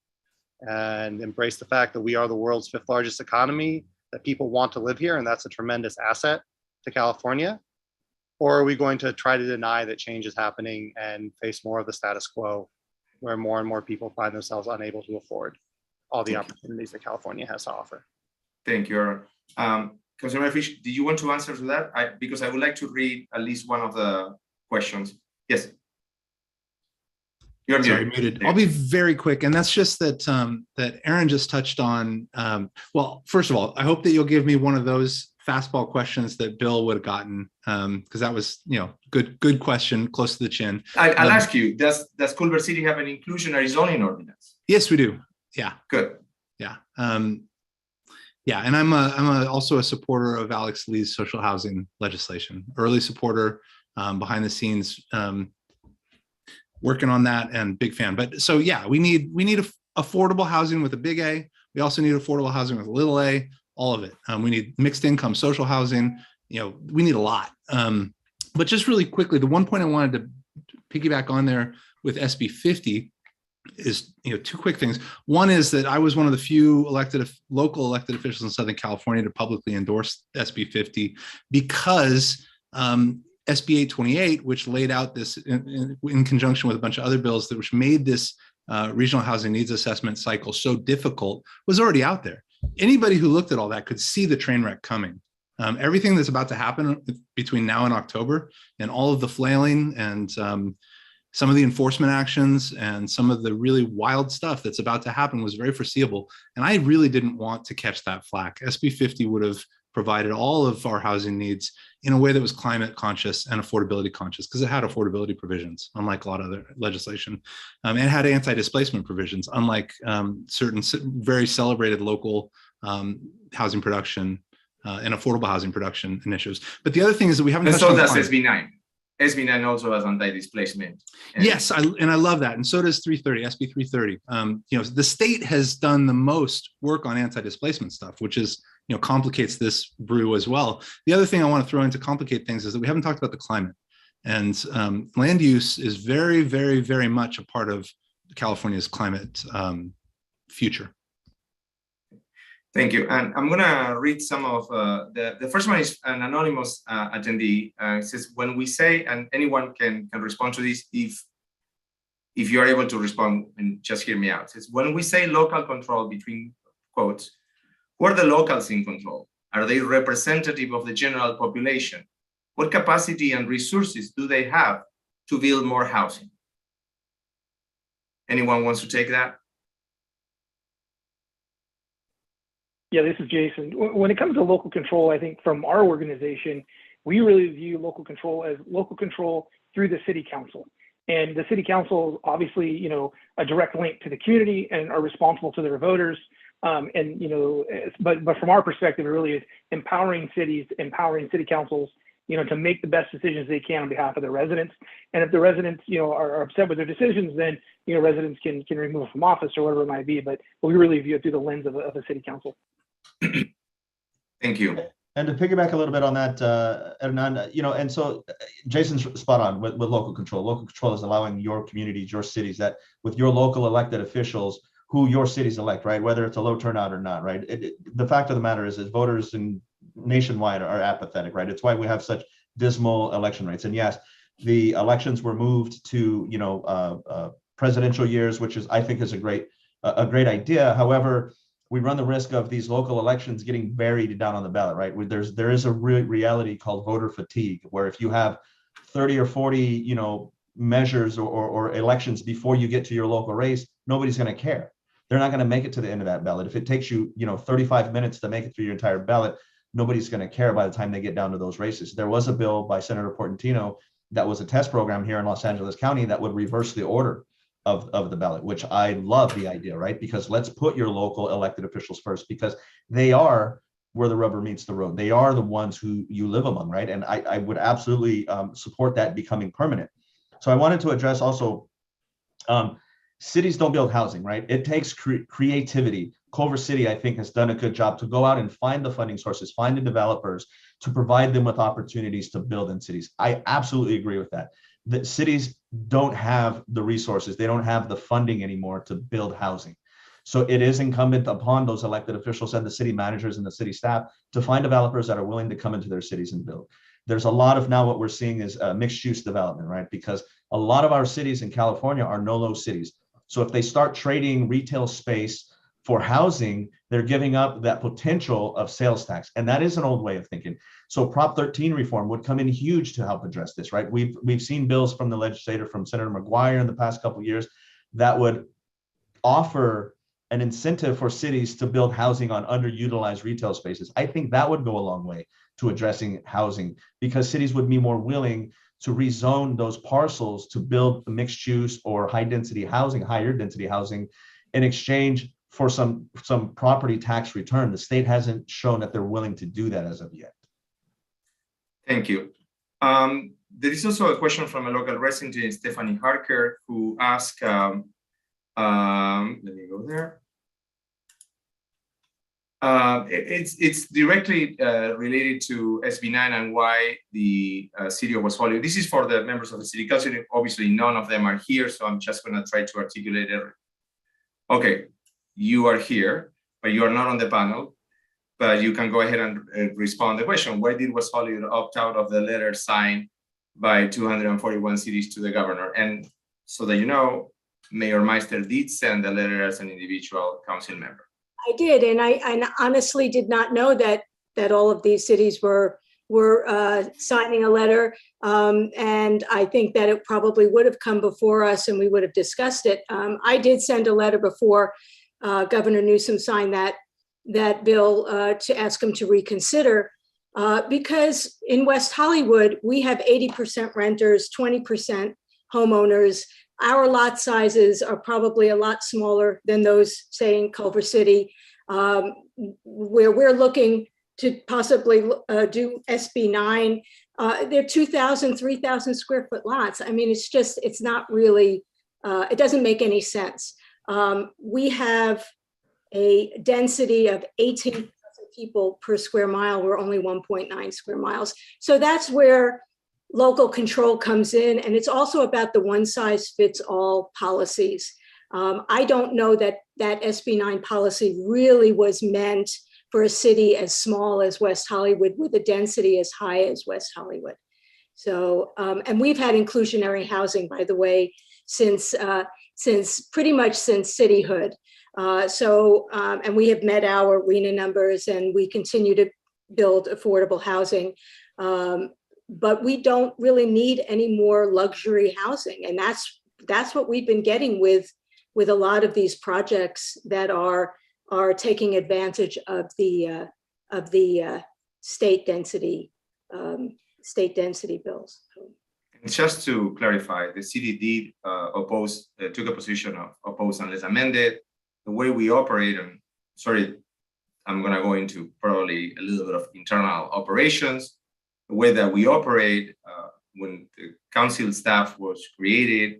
and embrace the fact that we are the world's 5th largest economy, that people want to live here, and that's a tremendous asset to California? Or are we going to try to deny that change is happening and face more of the status quo where more and more people find themselves unable to afford all the opportunities that California has to offer? Thank you, Aaron. Councilor Fish, did you want to answer to that? Because I would like to read at least one of the questions. Yes. You're muted. I'll be very quick. And that's just that that Aaron just touched on. Well, first of all, I hope that you'll give me one of those fastball questions that Bill would have gotten, because that was, good question, close to the chin. I'll ask you, does Culver City have an inclusionary zoning ordinance? Yes, we do. Yeah. Good. Yeah. Yeah. And I'm also a supporter of Alex Lee's social housing legislation, early supporter, behind the scenes, working on that, and big fan. But so, yeah, we need affordable housing with a big A. We also need affordable housing with a little a. all of it. We need mixed income, social housing, we need a lot. But just really quickly, the one point I wanted to piggyback on there with SB 50 is, two quick things. One is that I was one of the few local elected officials in Southern California to publicly endorse SB 50 because SB 828, which laid out this in conjunction with a bunch of other bills which made this regional housing needs assessment cycle so difficult, was already out there. Anybody who looked at all that could see the train wreck coming. Everything that's about to happen between now and October, and all of the flailing and some of the enforcement actions and some of the really wild stuff that's about to happen was very foreseeable. And I really didn't want to catch that flack. SB 50 would have provided all of our housing needs in a way that was climate conscious and affordability conscious, because it had affordability provisions, unlike a lot of other legislation. And it had anti-displacement provisions, unlike certain very celebrated local housing production and affordable housing production initiatives. But the other thing is that we haven't touched on that's SB 9. SB 9 also has anti-displacement. Yes, I love that, and so does 330, SB 330. The state has done the most work on anti-displacement stuff, which is complicates this brew as well. The other thing I want to throw in to complicate things is that we haven't talked about the climate, and land use is very, very, very much a part of California's climate future. Thank you. And I'm going to read some of the first one is an anonymous attendee. It says, when we say, and anyone can respond to this if you're able to respond, and just hear me out. It says, when we say local control, between quotes, who are the locals in control? Are they representative of the general population? What capacity and resources do they have to build more housing? Anyone wants to take that? Yeah, this is Jason. When it comes to local control, I think from our organization, we really view local control as local control through the city council. And the city council is obviously, a direct link to the community and are responsible to their voters. But from our perspective, it really is empowering cities, empowering city councils, to make the best decisions they can on behalf of their residents. And if the residents, are upset with their decisions, then, residents can remove from office or whatever it might be. But we really view it through the lens of a city council. Thank you. And to piggyback a little bit on that, Hernan, and so Jason's spot on with local control. Local control is allowing your communities, your cities, that with your local elected officials, who your cities elect, right? Whether it's a low turnout or not, right? The fact of the matter is voters nationwide are apathetic, right? It's why we have such dismal election rates. And yes, the elections were moved to, presidential years, which I think is a great idea. However, we run the risk of these local elections getting buried down on the ballot, right? There is a reality called voter fatigue, where if you have 30 or 40, measures or elections before you get to your local race, nobody's going to care. They're not going to make it to the end of that ballot. If it takes you, 35 minutes to make it through your entire ballot, nobody's going to care by the time they get down to those races. There was a bill by Senator Portantino that was a test program here in Los Angeles County that would reverse the order of the ballot, which I love the idea, right? Because let's put your local elected officials first, because they are where the rubber meets the road. They are the ones who you live among, right? And I would absolutely support that becoming permanent. So I wanted to address also, cities don't build housing, right? It takes creativity. Culver City, I think, has done a good job to go out and find the funding sources, find the developers, to provide them with opportunities to build in cities. I absolutely agree with that. The cities don't have the resources. They don't have the funding anymore to build housing. So it is incumbent upon those elected officials and the city managers and the city staff to find developers that are willing to come into their cities and build. There's a lot of now what we're seeing is mixed use development, right? Because a lot of our cities in California are no-low cities. So if they start trading retail space for housing, they're giving up that potential of sales tax. And that is an old way of thinking. So Prop 13 reform would come in huge to help address this, right? We've seen bills from the legislator, from Senator McGuire in the past couple of years, that would offer an incentive for cities to build housing on underutilized retail spaces. I think that would go a long way to addressing housing, because cities would be more willing to rezone those parcels to build mixed use or higher density housing in exchange for some property tax return. The state hasn't shown that they're willing to do that as of yet. Thank you. There is also a question from a local resident, Stephanie Harker, who asked, let me go there. It's directly related to SB9 and why the city of West Hollywood. This is for the members of the city council. Obviously, none of them are here, so I'm just going to try to articulate it. Okay, you are here, but you are not on the panel. But you can go ahead and respond to the question: why did West Hollywood opt out of the letter signed by 241 cities to the governor? And so that you know, Mayor Meister did send a letter as an individual council member. I did, and I honestly did not know that all of these cities were signing a letter, and I think that it probably would have come before us, and we would have discussed it. I did send a letter before Governor Newsom signed that bill to ask him to reconsider, because in West Hollywood we have 80% renters, 20% homeowners. Our lot sizes are probably a lot smaller than those, say, in Culver City, where we're looking to possibly do SB9. They're 2,000, 3,000 square foot lots. I mean, it's not really, it doesn't make any sense. We have a density of 18,000 people per square mile. We're only 1.9 square miles. So that's where local control comes in, and it's also about the one size fits all policies. I don't know that SB9 policy really was meant for a city as small as West Hollywood with a density as high as West Hollywood. So, and we've had inclusionary housing, by the way, since pretty much since cityhood. And we have met our RHNA numbers, and we continue to build affordable housing. But we don't really need any more luxury housing. And that's what we've been getting with a lot of these projects that are taking advantage of the state density bills. Just to clarify, the city did took a position of oppose unless amended. The way we operate, and sorry, I'm going to go into probably a little bit of internal operations. The way that we operate, when the council staff was created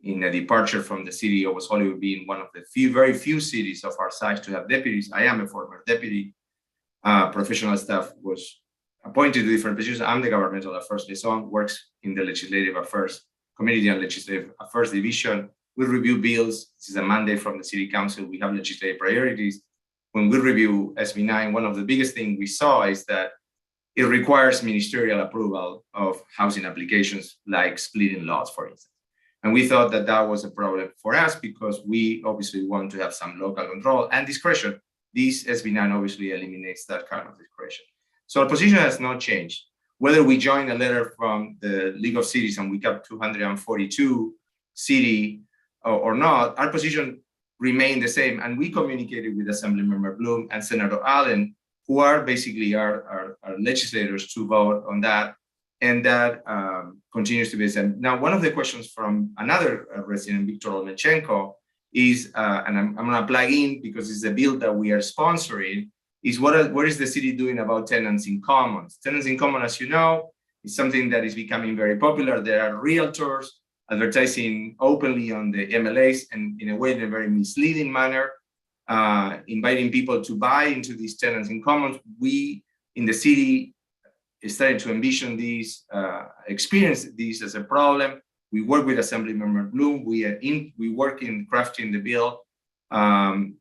in a departure from the city of West Hollywood being one of the very few cities of our size to have deputies. I am a former deputy. Professional staff was appointed to different positions. I'm the governmental affairs liaison, works in the legislative affairs committee and legislative affairs division. We review bills. This is a mandate from the city council. We have legislative priorities. When we review SB9, one of the biggest things we saw is that it requires ministerial approval of housing applications, like splitting lots, for instance. And we thought that that was a problem for us because we obviously want to have some local control and discretion. This SB9 obviously eliminates that kind of discretion. So our position has not changed. Whether we join a letter from the League of Cities and we got 242 city or not, our position remained the same. And we communicated with Assemblymember Bloom and Senator Allen, who are basically our legislators, to vote on that. And that continues to be the same. Now, one of the questions from another resident, Victor Olmenchenko, is, and I'm going to plug in because it's a bill that we are sponsoring, is what is the city doing about tenants in commons? Tenants in common, as you know, is something that is becoming very popular. There are realtors advertising openly on the MLAs and in a way, in a very misleading manner, inviting people to buy into these tenants in commons. We in the city is starting to envision these, experience these as a problem. We work with Assemblymember Bloom. We work in crafting the bill,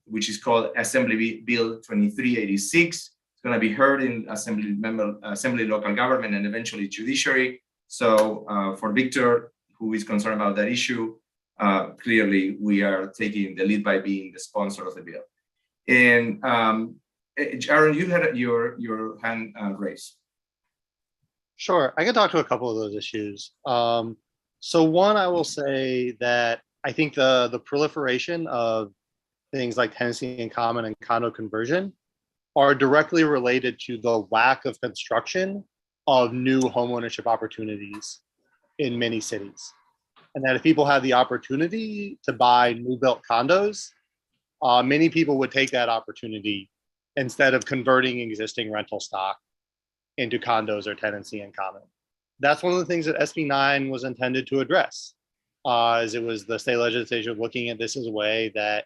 which is called Assembly Bill 2386. It's going to be heard in Assembly Local Government and eventually Judiciary. So for Victor, who is concerned about that issue, clearly we are taking the lead by being the sponsor of the bill. And Aaron, you had your hand raised. Sure, I can talk to a couple of those issues. So one, I will say that I think the proliferation of things like tenancy in common and condo conversion are directly related to the lack of construction of new homeownership opportunities in many cities. And that if people had the opportunity to buy new built condos, many people would take that opportunity instead of converting existing rental stock into condos or tenancy in common. That's one of the things that SB9 was intended to address, as it was the state legislature looking at this as a way that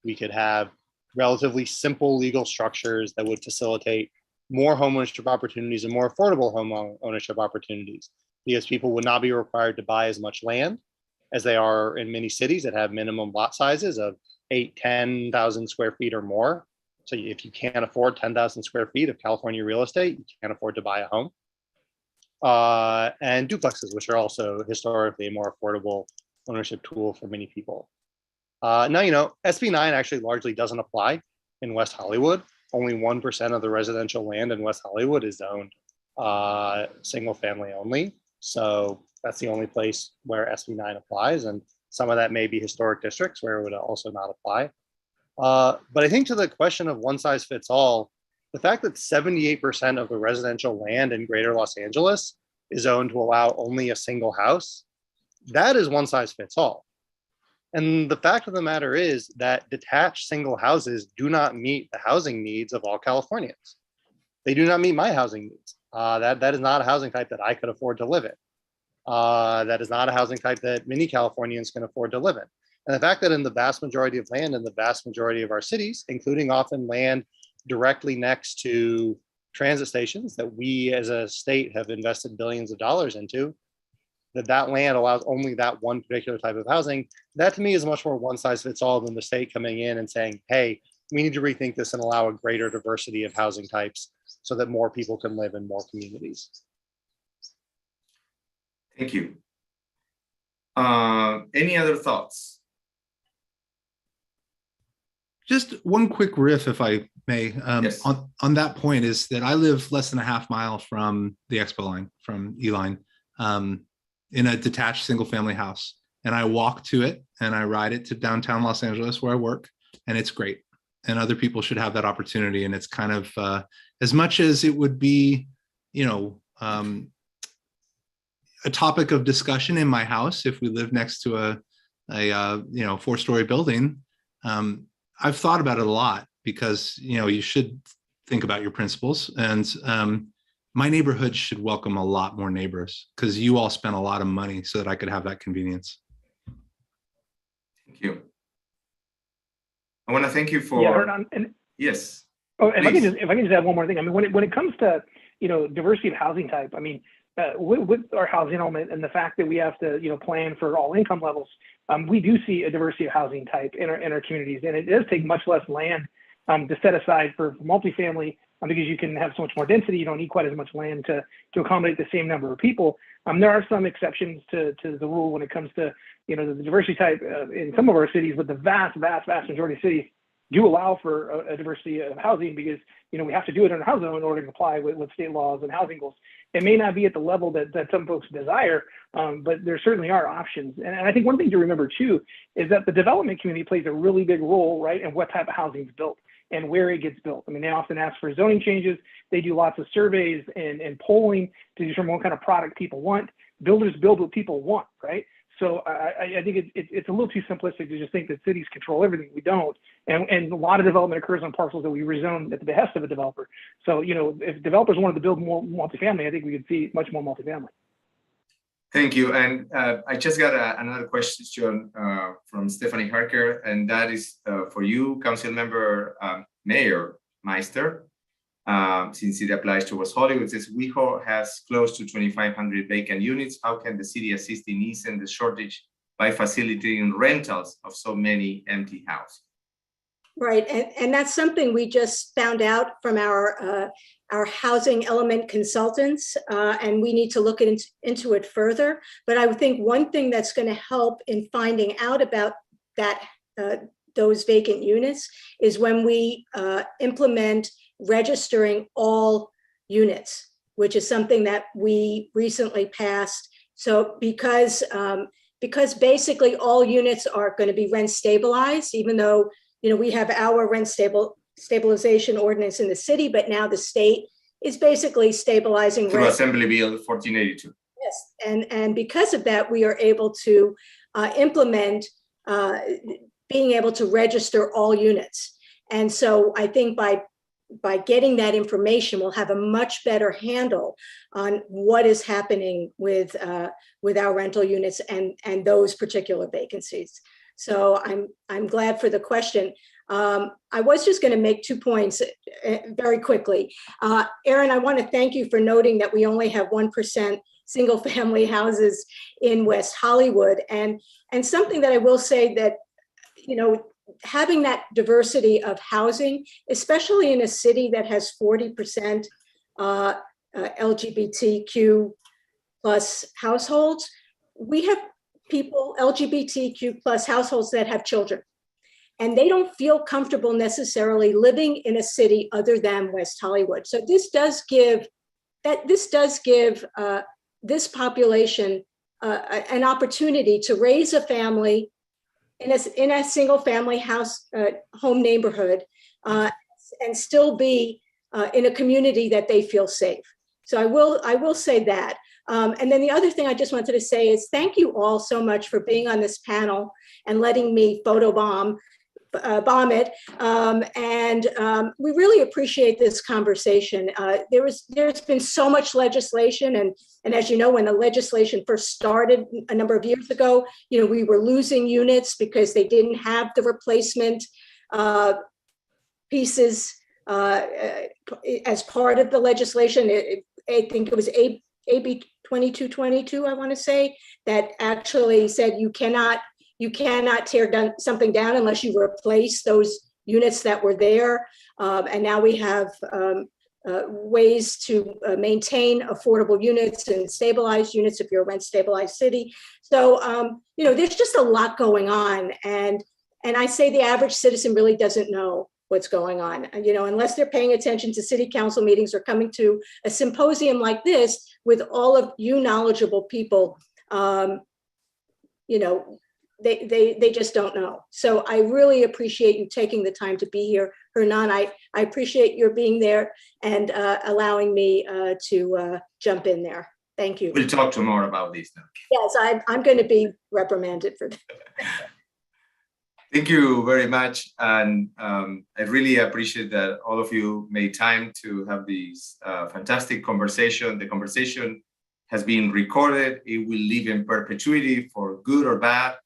we could have relatively simple legal structures that would facilitate more homeownership opportunities and more affordable home ownership opportunities, because people would not be required to buy as much land as they are in many cities that have minimum lot sizes of 10,000 square feet or more. So if you can't afford 10,000 square feet of California real estate, you can't afford to buy a home. And duplexes, which are also historically a more affordable ownership tool for many people. Now, SB 9 actually largely doesn't apply in West Hollywood. Only 1% of the residential land in West Hollywood is zoned single family only. So that's the only place where SB 9 applies. And some of that may be historic districts where it would also not apply. But I think to the question of one size fits all, the fact that 78% of the residential land in greater Los Angeles is zoned to allow only a single house, that is one size fits all. And the fact of the matter is that detached single houses do not meet the housing needs of all Californians. They do not meet my housing needs. That is not a housing type that I could afford to live in. That is not a housing type that many Californians can afford to live in. And the fact that in the vast majority of land in the vast majority of our cities, including often land directly next to transit stations that we as a state have invested billions of dollars into, that land allows only that one particular type of housing, that to me is much more one size fits all than the state coming in and saying, hey, we need to rethink this and allow a greater diversity of housing types so that more people can live in more communities. Thank you. Any other thoughts? Just one quick riff, if I may, Yes. on that point, is that I live less than a half mile from the Expo line, from E-Line, in a detached single family house. And I walk to it and I ride it to downtown Los Angeles where I work, and it's great. And other people should have that opportunity. And it's kind of, as much as it would be, a topic of discussion in my house if we live next to a 4-story building, I've thought about it a lot, because you should think about your principles, and my neighborhood should welcome a lot more neighbors, because you all spent a lot of money so that I could have that convenience. Thank you. I want to thank you for. Yeah, Hernan, yes. Oh, and if I can just add one more thing. I mean, when it comes to diversity of housing type, I mean, with our housing element and the fact that we have to plan for all income levels, we do see a diversity of housing type in our communities, and it does take much less land to set aside for multifamily, because you can have so much more density. You don't need quite as much land to accommodate the same number of people. There are some exceptions to the rule when it comes to the diversity type in some of our cities, but the vast majority of cities do allow for a diversity of housing, because we have to do it in our housing in order to comply with state laws and housing goals. It may not be at the level that some folks desire, but there certainly are options. And I think one thing to remember too is that the development community plays a really big role, right, in what type of housing is built and where it gets built. I mean, they often ask for zoning changes. They do lots of surveys and polling to determine what kind of product people want. Builders build what people want, right? So I think it's a little too simplistic to just think that cities control everything. We don't. And a lot of development occurs on parcels that we rezone at the behest of a developer. So, if developers wanted to build more multifamily, I think we could see much more multifamily. Thank you. And I just got another question from Stephanie Harker, and that is for you, Council Member Mayor Meister. Since it applies to West Hollywood, it says WeHo has close to 2,500 vacant units. How can the city assist in easing the shortage by facilitating rentals of so many empty houses? Right, and that's something we just found out from our housing element consultants, and we need to look into it further. But I would think one thing that's going to help in finding out about that those vacant units is when we implement registering all units, which is something that we recently passed. So because basically all units are going to be rent stabilized, even though we have our rent stabilization ordinance in the city, but now the state is basically stabilizing through rent. Assembly Bill 1482. Yes, and because of that, we are able to implement being able to register all units. And so I think by getting that information, we'll have a much better handle on what is happening with our rental units and those particular vacancies. So I'm glad for the question. I was just going to make 2 points very quickly. Aaron, I want to thank you for noting that we only have 1% single family houses in West Hollywood. And something that I will say that, you know, having that diversity of housing, especially in a city that has 40% LGBTQ plus households, we have people, LGBTQ plus households that have children. And they don't feel comfortable necessarily living in a city other than West Hollywood. So this does give this population an opportunity to raise a family in a single family house home neighborhood and still be in a community that they feel safe. So I will say that. And then the other thing I just wanted to say is thank you all so much for being on this panel and letting me photobomb it. We really appreciate this conversation. There's been so much legislation, and as you know, when the legislation first started a number of years ago, you know, we were losing units because they didn't have the replacement pieces as part of the legislation. I think it was AB 2222, I want to say, that actually said you cannot tear something down unless you replace those units that were there. And now we have ways to maintain affordable units and stabilized units if you're a rent stabilized city. So, you know, there's just a lot going on. And I say the average citizen really doesn't know what's going on, you know, unless they're paying attention to city council meetings or coming to a symposium like this with all of you knowledgeable people, you know, they just don't know. So I really appreciate you taking the time to be here. Hernan, I appreciate your being there and allowing me to jump in there. Thank you. We'll talk tomorrow about this now. Yes, I'm going to be reprimanded for that. Thank you very much. And I really appreciate that all of you made time to have this fantastic conversation. The conversation has been recorded. It will live in perpetuity for good or bad.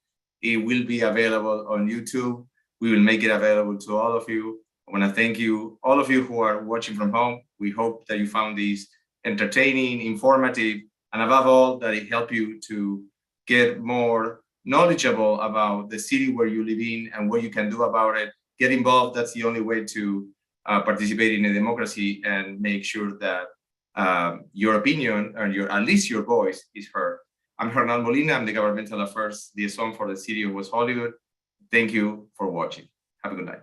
It will be available on YouTube. We will make it available to all of you. I want to thank you, all of you who are watching from home. We hope that you found this entertaining, informative, and above all, that it helped you to get more knowledgeable about the city where you live in and what you can do about it. Get involved. That's the only way to participate in a democracy and make sure that your opinion and at least your voice is heard. I'm Hernan Molina. I'm the Governmental Affairs Liaison for the City of West Hollywood. Thank you for watching. Have a good night.